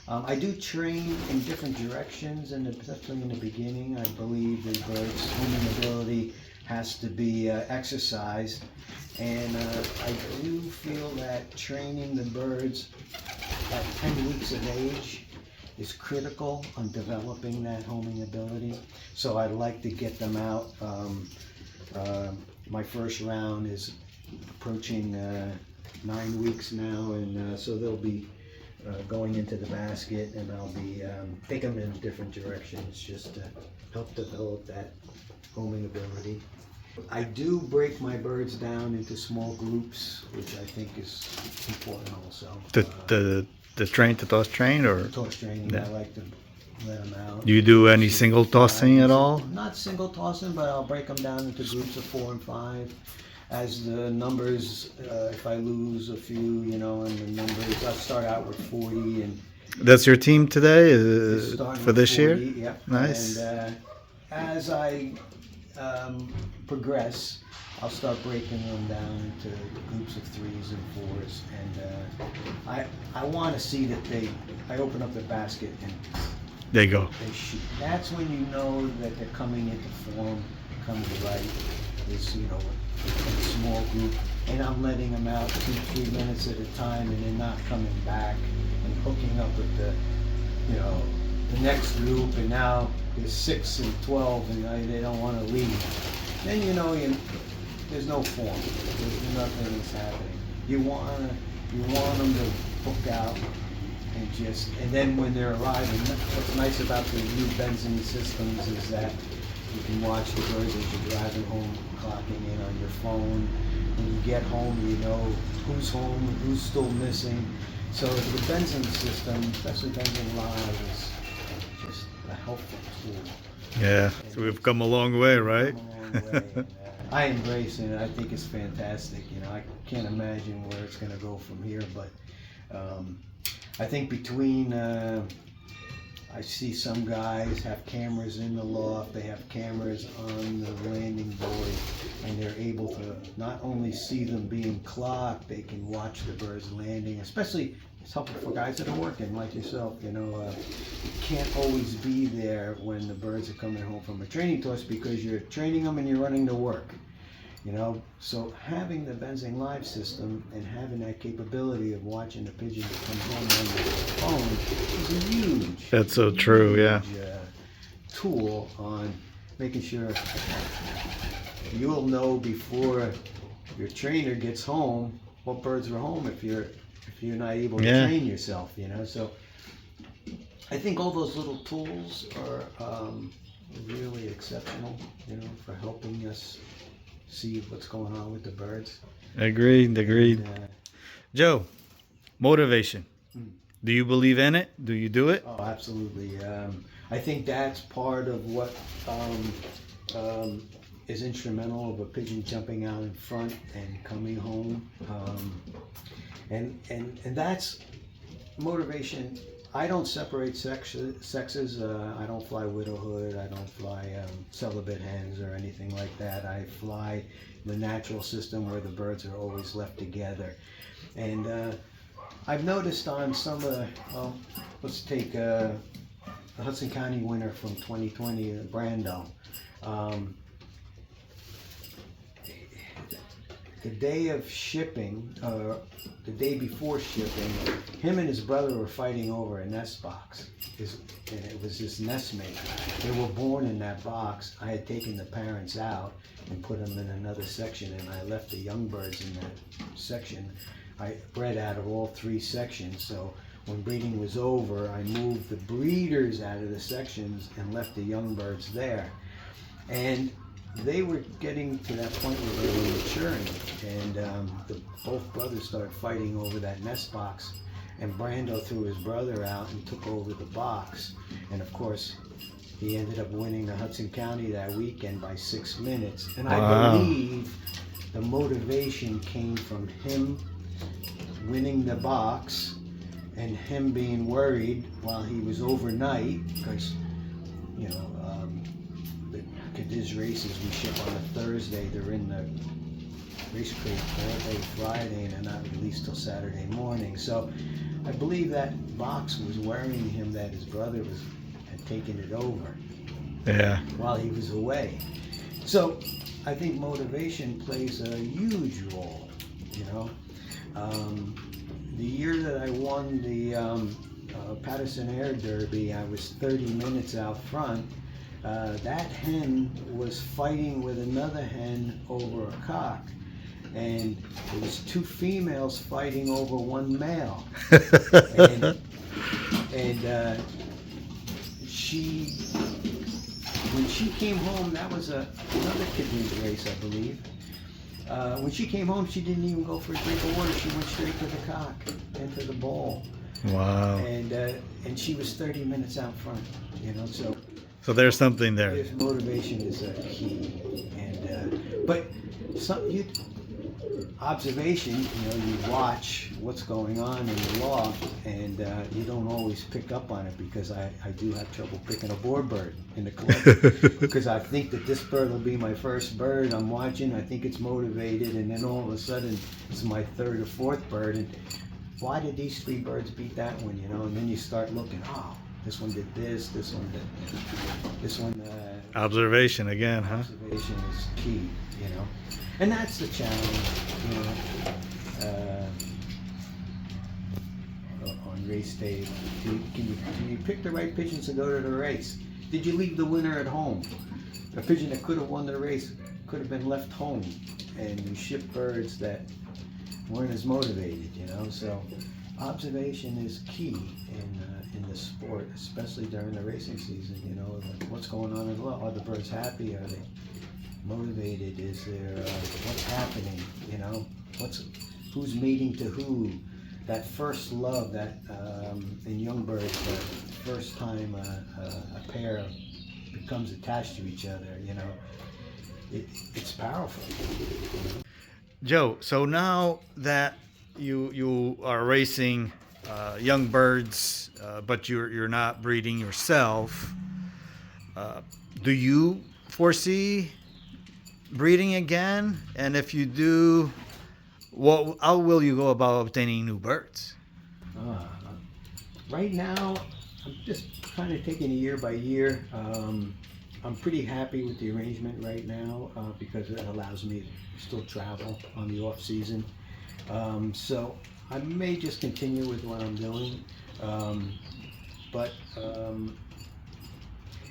B: I do train in different directions, and especially in the beginning, I believe the birds' homing ability has to be exercised, and I do feel that training the birds at 10 weeks of age is critical on developing that homing ability. So I'd like to get them out. My first round is approaching 9 weeks now, and so they'll be going into the basket, and I'll be taking them in different directions just to help develop that homing ability. I do break my birds down into small groups, which I think is important also.
A: The train to toss train, or
B: Toss training,
A: Yeah.
B: I like to let them out.
A: do you do any single tossing at all?
B: Not single tossing, but I'll break them down into groups of 4 and 5. As the numbers, if I lose a few, and the numbers, I'll start out with 40 and
A: That's your team today
B: starting
A: for
B: with
A: this
B: 40,
A: year?
B: Yep.
A: Nice.
B: And as I progress, I'll start breaking them down into groups of 3s and 4s, and I want to see that I open up the basket and
A: There you go.
B: they shoot. That's when you know that they're coming into form, coming right. Is in a small group, and I'm letting them out 2-3 minutes at a time, and they're not coming back and hooking up with the next group, and now there's 6 and 12, and they don't want to leave. Then there's no form. There's nothing that's happening. You want them to hook out And then when they're arriving, what's nice about the new benzene systems is that you can watch the birds as you're driving home, clocking in on your phone. When you get home, you know who's home, who's still missing. So the benzene system, especially Benzene Live, is just a helpful tool.
A: Yeah, so we've come a long way, right?
B: Come a long way. And, I embrace it. I think it's fantastic. You know, I can't imagine where it's going to go from here, but I think between I see some guys have cameras in the loft, they have cameras on the landing board, and they're able to not only see them being clocked, they can watch the birds landing, especially it's helpful for guys that are working like yourself. You know, you can't always be there when the birds are coming home from a training toss because you're training them and you're running to work. You know, so having the Benzene Live system and having that capability of watching the pigeon that comes home on the phone is a huge.
A: That's so true, yeah.
B: Tool on making sure you'll know before your trainer gets home what birds are home if you're not able to train yourself. You know, so I think all those little tools are really exceptional. You know, for helping us see what's going on with the birds.
A: Agreed. Joe, motivation. Do you believe in it? Do you do it?
B: Oh, absolutely. I think that's part of what is instrumental of a pigeon jumping out in front and coming home. And that's motivation. I don't separate sexes. I don't fly widowhood. I don't fly celibate hens or anything like that. I fly the natural system where the birds are always left together. And I've noticed on some of the, let's take the Hudson County winner from 2020, Brando. The day of shipping, the day before shipping, him and his brother were fighting over a nest box. And it was this nestmate. They were born in that box. I had taken the parents out and put them in another section, and I left the young birds in that section. I bred out of all three sections, so when breeding was over, I moved the breeders out of the sections and left the young birds there. And they were getting to that point where they were maturing, and both brothers started fighting over that nest box, and Brando threw his brother out and took over the box, and of course he ended up winning the Hudson County that weekend by 6 minutes. And I believe the motivation came from him winning the box and him being worried while he was overnight, because you know Cadiz races we ship on a Thursday. They're in the race crate Thursday, Friday, and they're not released till Saturday morning. So I believe that box was worrying him that his brother had taken it over while he was away. So I think motivation plays a huge role. You know, the year that I won the Patterson Air Derby, I was 30 minutes out front. That hen was fighting with another hen over a cock, and it was two females fighting over one male. and when she came home, that was another Cadiz race, I believe. When she came home, she didn't even go for a drink of water. She went straight to the cock and to the ball.
A: Wow.
B: And she was 30 minutes out front. You know,
A: so there's something there.
B: There's motivation is a key, but observation. You know, you watch what's going on in the loft, and you don't always pick up on it, because I do have trouble picking a boarbird in the club because I think that this bird will be my first bird. I'm watching, I think it's motivated, and then all of a sudden it's my third or fourth bird, and why did these three birds beat that one? You know, and then you start looking. Oh, this one did this. This one did this one.
A: Observation again, huh?
B: Observation is key, you know, and that's the challenge, you know, on race day. Can you pick the right pigeons to go to the race? Did you leave the winner at home? A pigeon that could have won the race could have been left home, and you ship birds that weren't as motivated, you know. So Observation is key in the sport, especially during the racing season. You know, like what's going on in the world. Are the birds happy? Are they motivated? Is there what's happening? You know, who's mating to who? That first love, that in young birds, the first time a pair becomes attached to each other. You know, it's powerful.
A: Joe, so now that you are racing young birds, but you're not breeding yourself, do you foresee breeding again? And if you do, how will you go about obtaining new birds?
B: Right now, I'm just kind of taking it year by year. I'm pretty happy with the arrangement right now because it allows me to still travel on the off season. So I may just continue with what I'm doing. But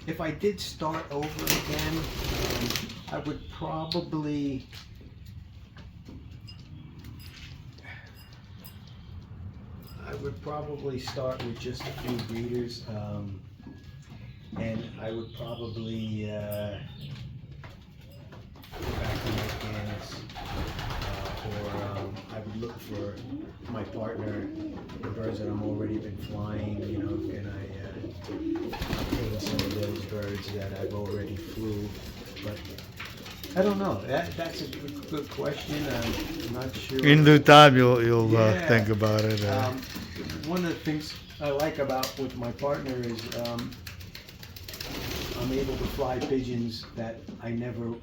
B: if I did start over again, I would probably start with just a few breeders, and I would probably go back to my cans, or I would look for my partner, the birds that I'm already been flying. You know, can I obtain some of those birds that I've already flew? But I don't know. That's a good question. I'm not sure.
A: In due time, you'll
B: Yeah.
A: think about it.
B: One of the things I like about with my partner is I'm able to fly pigeons that I never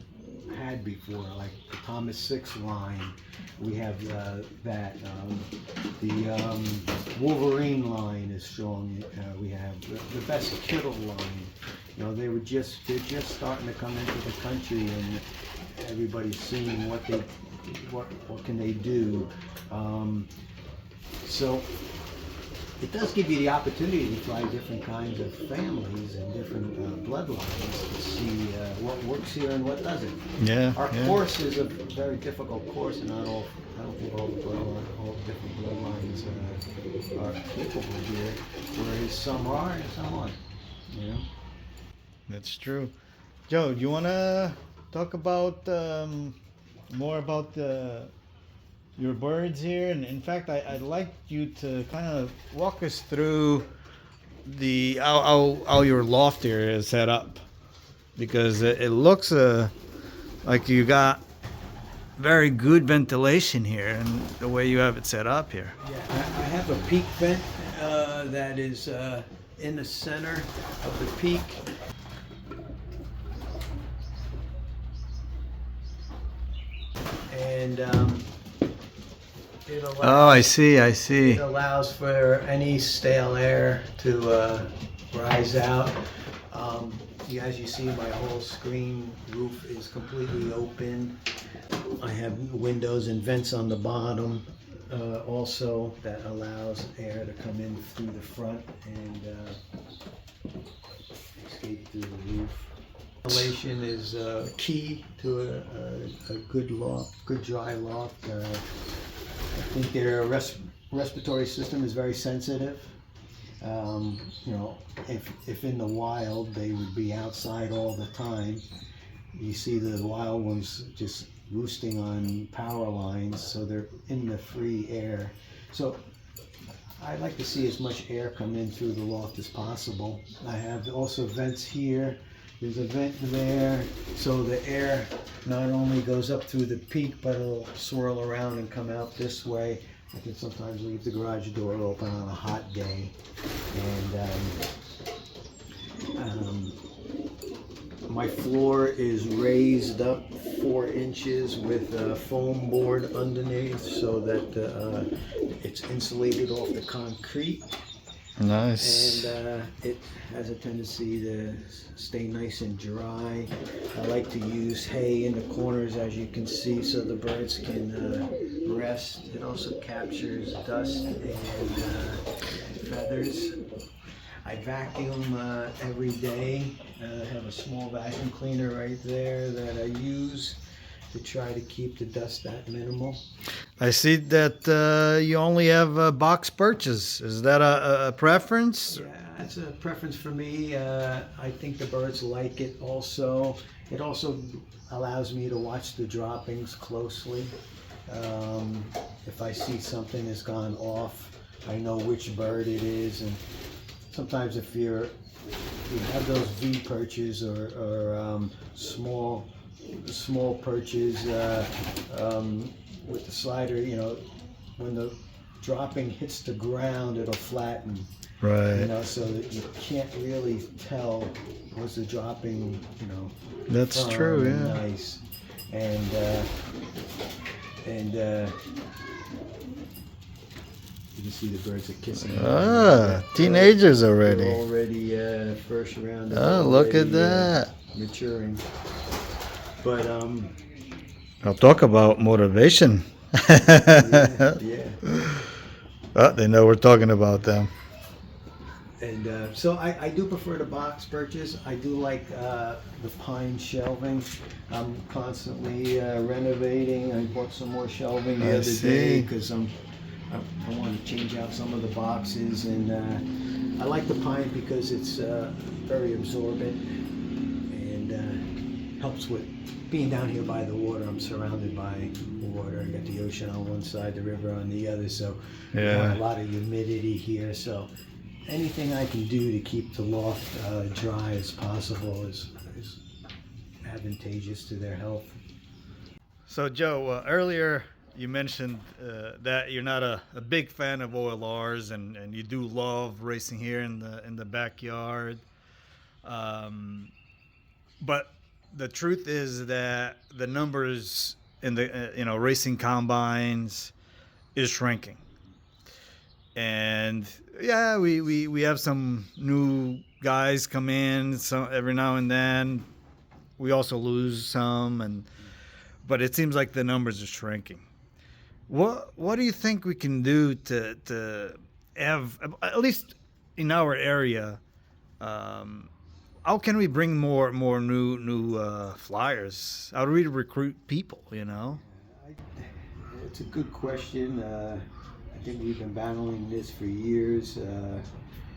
B: had before, like the Thomas 6 line. We have that. The Wolverine line is strong. We have the best Kittle line. You know, they're just starting to come into the country, and everybody's seeing what can they do. So it does give you the opportunity to fly different kinds of families and different bloodlines to see what works here and what doesn't.
A: Yeah.
B: Our course is a very difficult course, and I don't think all the different bloodlines are capable here, whereas some are and some aren't. You know?
A: That's true. Joe, do you want to talk about more about your birds here? And in fact, I'd like you to kind of walk us through how your loft area is set up, because it looks like you got very good ventilation here, and the way you have it set up here.
B: Yeah, I have a peak vent that is in the center of the peak. And it allows,
A: Oh, I see.
B: it allows for any stale air to rise out. As you see, my whole screen roof is completely open. I have windows and vents on the bottom also that allows air to come in through the front and escape through the roof. Ventilation is key to a good loft, good dry loft. I think their respiratory system is very sensitive. You know, if in the wild they would be outside all the time, you see the wild ones just roosting on power lines, so they're in the free air. So I like to see as much air come in through the loft as possible. I have also vents here. There's a vent there, so the air not only goes up through the peak, but it'll swirl around and come out this way. I can sometimes leave the garage door open on a hot day. And my floor is raised up 4 inches with a foam board underneath, so that it's insulated off the concrete.
A: Nice.
B: And it has a tendency to stay nice and dry. I like to use hay in the corners, as you can see, so the birds can rest. It also captures dust and feathers. I vacuum every day. I have a small vacuum cleaner right there that I use. to try to keep the dust that minimal.
A: I see that you only have box perches. Is that a preference?
B: Yeah, that's a preference for me. I think the birds like it also. It also allows me to watch the droppings closely. If I see something has gone off, I know which bird it is. And sometimes if you have those V perches or small perches with the slider, you know, when the dropping hits the ground, it'll flatten.
A: Right.
B: You know, so that you can't really tell was the dropping, you know.
A: That's
B: firm
A: true.
B: and
A: Yeah.
B: nice, and you can see the birds are kissing.
A: Teenagers
B: They're
A: already.
B: already first round. They're
A: Oh, look at
B: already,
A: that.
B: maturing. But
A: I'll talk about motivation.
B: yeah.
A: Oh, they know we're talking about them.
B: And so I do prefer the box perches. I do like the pine shelving. I'm constantly renovating. I bought some more shelving the
A: I
B: other
A: see.
B: day because I want to change out some of the boxes. And I like the pine because it's very absorbent and helps with being down here by the water. I'm surrounded by water. I got the ocean on one side, the river on the other. So we have a lot of humidity here. So anything I can do to keep the loft dry as possible is advantageous to their health.
A: So, Joe, earlier you mentioned that you're not a big fan of OLRs, and you do love racing here in the backyard. But the truth is that the numbers in the racing combines is shrinking. And yeah, we have some new guys come in every now and then. We also lose some, but it seems like the numbers are shrinking. What do you think we can do to have, at least in our area? How can we bring more new flyers? How do we recruit people?
B: It's a good question. I think we've been battling this for years.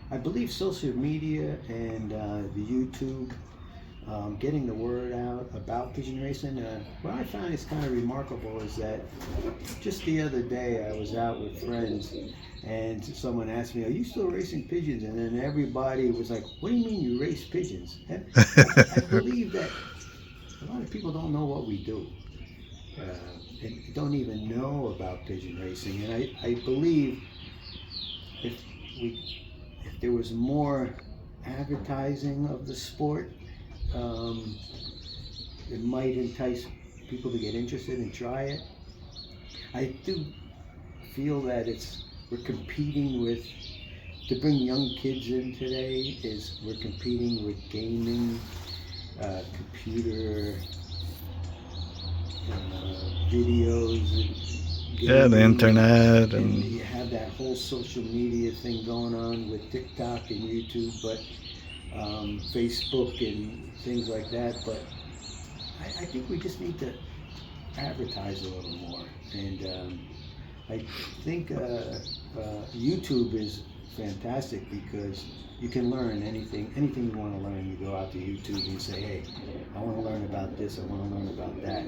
B: I believe social media and the YouTube, getting the word out about pigeon racing. What I find is kind of remarkable is that just the other day I was out with friends and someone asked me, "Are you still racing pigeons?" And then everybody was like, "What do you mean you race pigeons?" And I believe that a lot of people don't know what we do. And don't even know about pigeon racing. And I believe if there was more advertising of the sport, it might entice people to get interested and try it. I do feel that we're competing to bring young kids in today, we're competing with gaming, computer videos, and
A: The internet
B: and you have that whole social media thing going on with TikTok and YouTube, but Facebook and things like that. But I think we just need to advertise a little more, and I think YouTube is fantastic because you can learn anything you want to learn. You go out to YouTube and say, "Hey, I want to learn about this, I want to learn about that."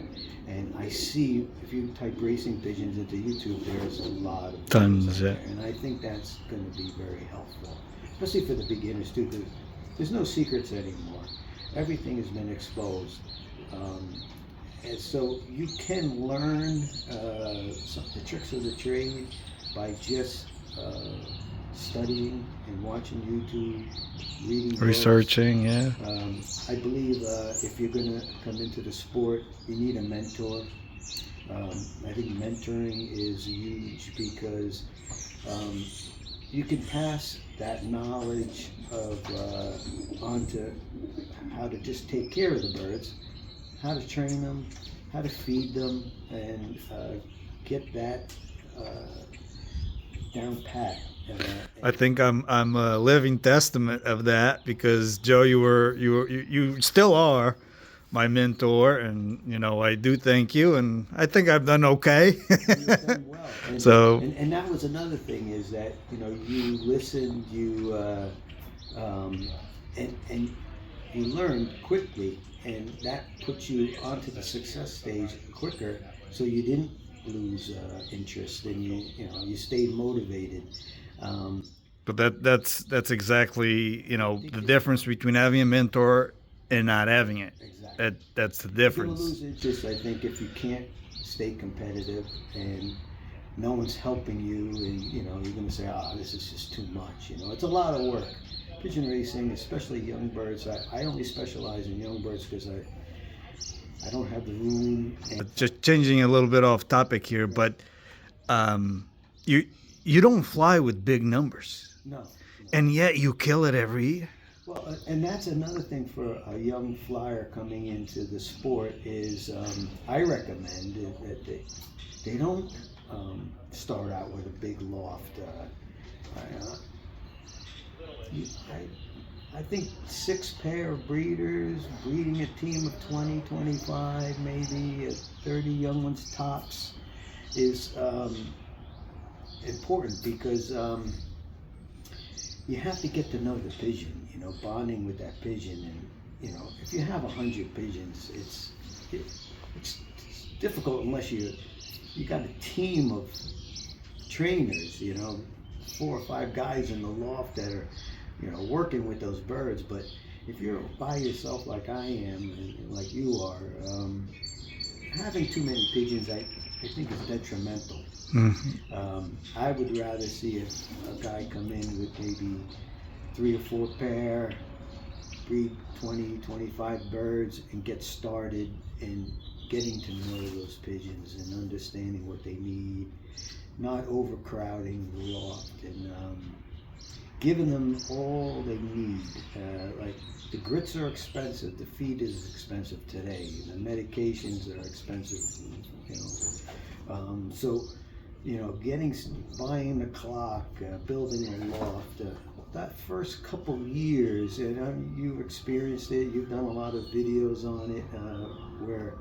B: And I see, if you type racing pigeons into YouTube, there's a lot of
A: tons, yeah.
B: and I think that's going to be very helpful, especially for the beginners too. There's no secrets anymore. Everything has been exposed. And so you can learn the tricks of the trade by just studying and watching YouTube, reading books.
A: Researching, yeah.
B: I believe if you're going to come into the sport, you need a mentor. I think mentoring is huge because you can pass that knowledge onto how to just take care of the birds, how to train them, how to feed them, and get that down pat.
A: I think I'm a living testament of that because Joe, you still are my mentor, and I do thank you, and I think I've done okay.
B: You've done well.
A: So
B: And that was another thing is that, you listened, um, and you learned quickly, and that puts you onto the success stage quicker, so you didn't lose interest, and you stayed motivated. Um,
A: but that's exactly the
B: because
A: difference between having a mentor and not having it.
B: exactly,
A: That's the
B: you're gonna
A: difference.
B: lose interest, I think, if you can't stay competitive and no one's helping you, and you're going to say, this is just too much. It's a lot of work. Pigeon racing, especially young birds. I only specialize in young birds because I don't have the room. And
A: Just changing a little bit off topic here, but um, you you don't fly with big numbers,
B: no, no.
A: and yet you kill it every year.
B: Well, and that's another thing for a young flyer coming into the sport is I recommend that they don't start out with a big loft. I think 6 pair of breeders, breeding a team of 20, 25, maybe 30 young ones tops is important because you have to get to know the pigeon, bonding with that pigeon. And, if you have 100 pigeons, it's difficult unless you got a team of trainers, 4 or 5 guys in the loft that are working with those birds. But if you're by yourself like I am, and like you are, having too many pigeons, I think is detrimental.
A: Mm-hmm.
B: I would rather see a guy come in with maybe 3 or 4 pair, breed 20, 25 birds, and get started in getting to know those pigeons and understanding what they need, not overcrowding the loft, and giving them all they need. Like the grits are expensive, the feed is expensive today, the medications are expensive, so buying the clock, building a loft. That first couple years, and you've experienced it. You've done a lot of videos on it, where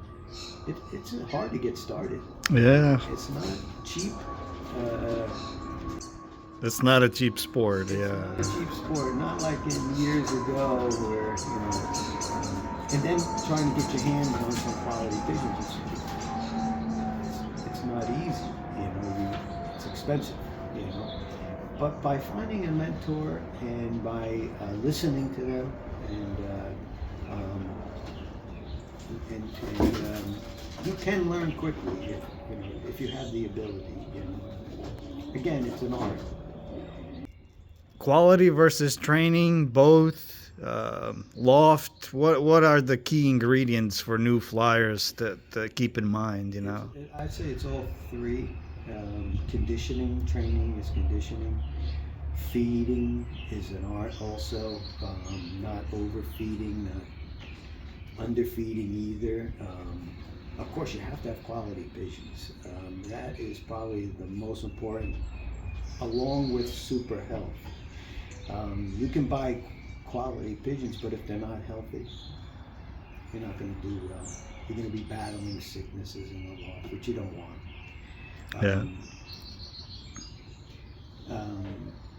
B: it's hard to get started.
A: Yeah,
B: It's not cheap.
A: it's not a cheap sport.
B: It's
A: Yeah.
B: not a cheap sport, not like in years ago where, and then trying to get your hands on some quality pigeons, it's not easy, it's expensive, But by finding a mentor and by listening to them and you can learn quickly if you have the ability, Again, it's an art.
A: Quality versus training, both. Loft. What are the key ingredients for new flyers to keep in mind?
B: I'd say it's all 3. Conditioning, training is conditioning. Feeding is an art also. Not overfeeding, not underfeeding either. Of course, you have to have quality pigeons. That is probably the most important, along with super health. You can buy quality pigeons, but if they're not healthy, you're not going to do well. You're going to be battling sicknesses in the loft, which you don't want.
A: Yeah.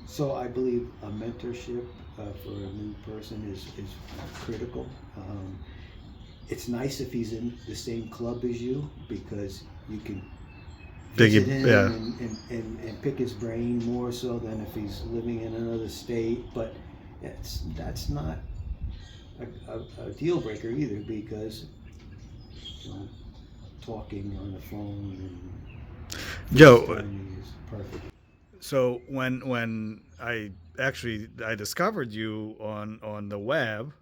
B: So I believe a mentorship for a new person is critical. It's nice if he's in the same club as you, because you can visit him and pick his brain more so than if he's living in another state. But that's not a deal breaker either, because talking on the phone and
A: Joe,
B: FaceTiming is perfect.
A: so when I discovered you on the web,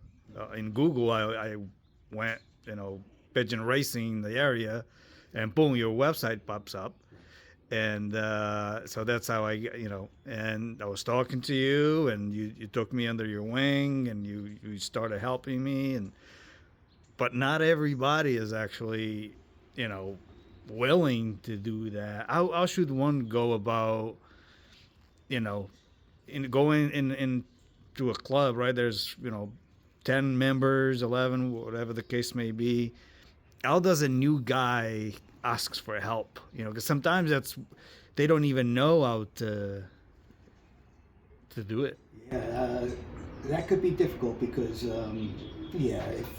A: in Google, I went pigeon racing in the area, and boom, your website pops up. And so that's how and I was talking to you, and you took me under your wing, and you started helping me. But not everybody is actually willing to do that. How should one go about in going in to a club, right? There's 10 members, 11, whatever the case may be, how does a new guy asks for help? You know, because sometimes they don't even know how to do it.
B: Yeah, that could be difficult because, yeah, if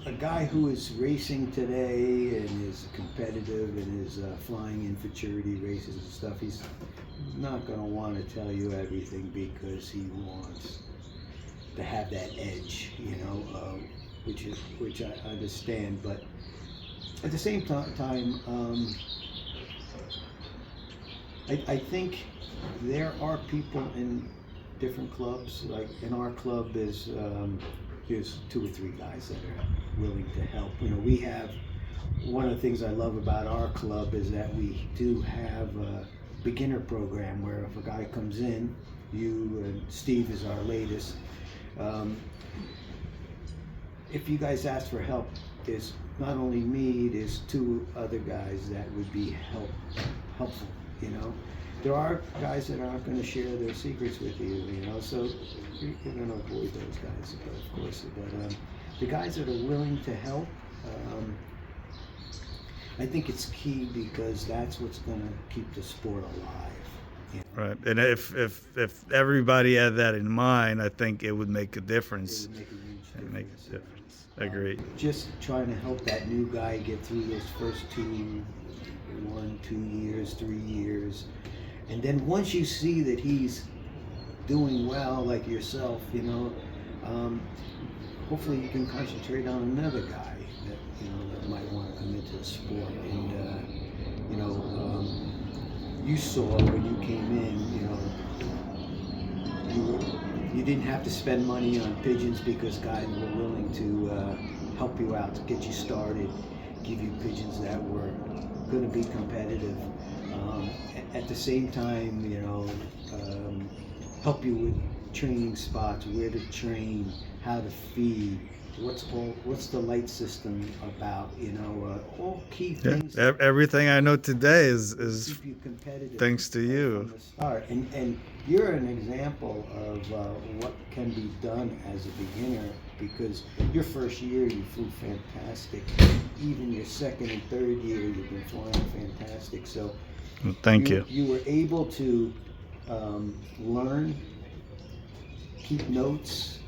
B: a guy who is racing today and is competitive and is flying in futurity races and stuff, he's not going to want to tell you everything because he wants to have that edge, you know, which I understand. But at the same time, I think there are people in different clubs. Like in our club, there's 2 or 3 guys that are willing to help. You know, we have one of the things I love about our club is that we do have a beginner program where if a guy comes in, you and Steve is our latest. If you guys ask for help, there's not only me, there's 2 other guys that would be helpful. You know, there are guys that aren't going to share their secrets with you. You know, so you're going to avoid those guys, of course. But the guys that are willing to help, I think it's key because that's what's going to keep the sport alive. You know?
A: Right, and if everybody had that in mind, I think it would make a difference.
B: It would make a huge difference.
A: It would make a difference. Agreed.
B: Just trying to help that new guy get through those first 1, 2 years, 3 years. And then once you see that he's doing well, like yourself, you know, hopefully you can concentrate on another guy that, you know, that might want to come into the sport. And, you know, you saw when you came in, you know, you didn't have to spend money on pigeons because guys were willing to help you out, to get you started, give you pigeons that were going to be competitive. At the same time, you know, help you with training spots, where to train, how to feed, what's the light system about, you know, all key things.
A: Yeah, everything I know today is
B: keep you competitive
A: thanks to you.
B: From the start. And you're an example of what can be done as a beginner, because your first year you flew fantastic. Even your second and third year you've been flying fantastic. So
A: thank you.
B: You were able to learn, keep notes,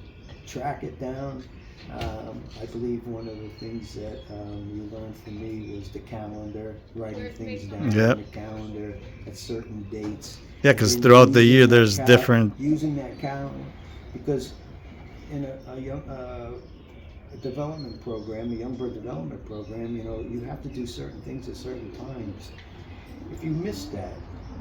B: track it down. I believe one of the things that you learned from me was the calendar, writing things down on the calendar at certain dates.
A: Yeah, because throughout the year there's different.
B: Using that calendar, because in a development program, a young bird development program, you know, you have to do certain things at certain times. If you miss that,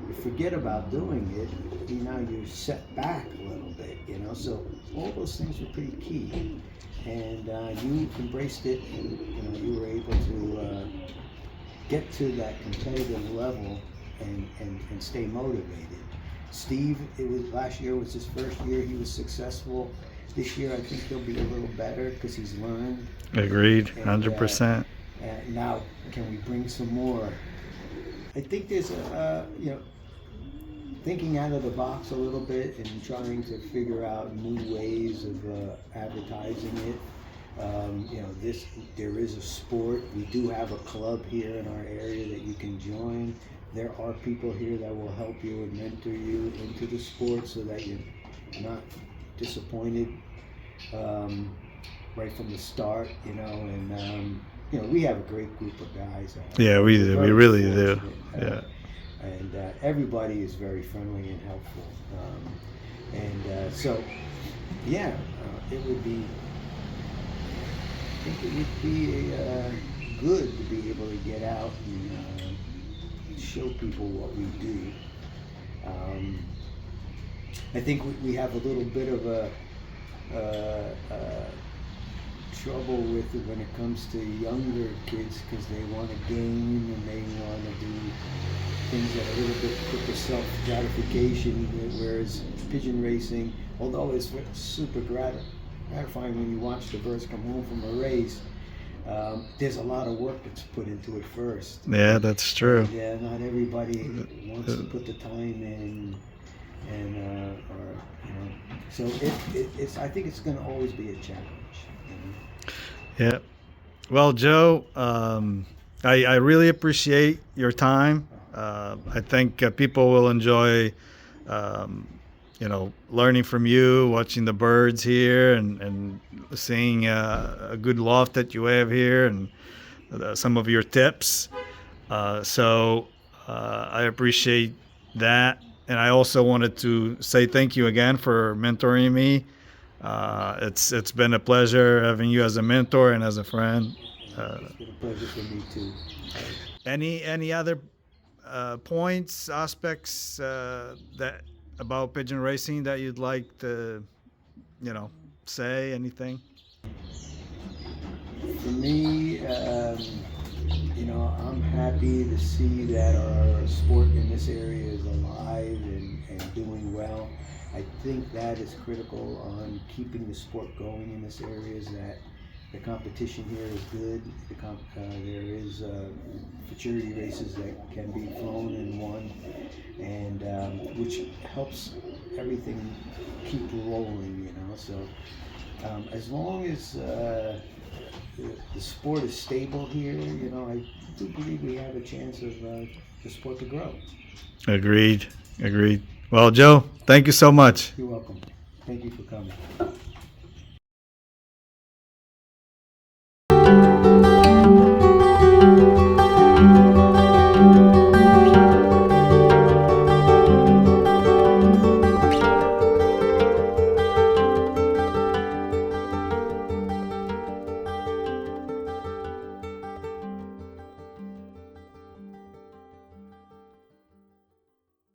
B: you forget about doing it, now you're set back a little bit, you know. So all those things were pretty key, and you embraced it, and you know, you were able to get to that competitive level and stay motivated. Steve, last year was his first year. He was successful. This year, I think he'll be a little better because he's learned.
A: Agreed, 100%.
B: Now, can we bring some more? I think there's you know, thinking out of the box a little bit and trying to figure out new ways of advertising it. You know, there is a sport. We do have a club here in our area that you can join. There are people here that will help you and mentor you into the sport so that you're not disappointed right from the start, you know. And you know, we have a great group of guys.
A: Yeah, we do. We really do. Yeah.
B: And everybody is very friendly and helpful. So, yeah, it would be. I think it would be good to be able to get out and show people what we do. I think we have a little bit of a trouble with it when it comes to younger kids, because they want to game and they want to do things that are a little bit quicker self-gratification, whereas pigeon racing, although it's super gratifying when you watch the birds come home from a race, there's a lot of work that's put into it first.
A: Yeah, that's true.
B: Yeah, not everybody wants to put the time in. and or so it's I think it's going to always be a challenge.
A: Yeah. Well, Joe, I really appreciate your time. I think people will enjoy, um, learning from you, watching the birds here, and seeing a good loft that you have here, and some of your tips. I appreciate that. And I also wanted to say thank you again for mentoring me. It's been a pleasure having you as a mentor and as a friend.
B: It's been a pleasure for me too.
A: Any other points, aspects that about pigeon racing that you'd like to, say? Anything?
B: For me, I'm happy to see that our sport in this area is alive and doing well. I think that is critical on keeping the sport going in this area, is that the competition here is good. There is futurity races that can be flown and won, and which helps everything keep rolling, So as long as the sport is stable here, I do believe we have a chance of the sport to grow.
A: Agreed. Well, Joe, thank you so much.
B: You're welcome. Thank you for coming.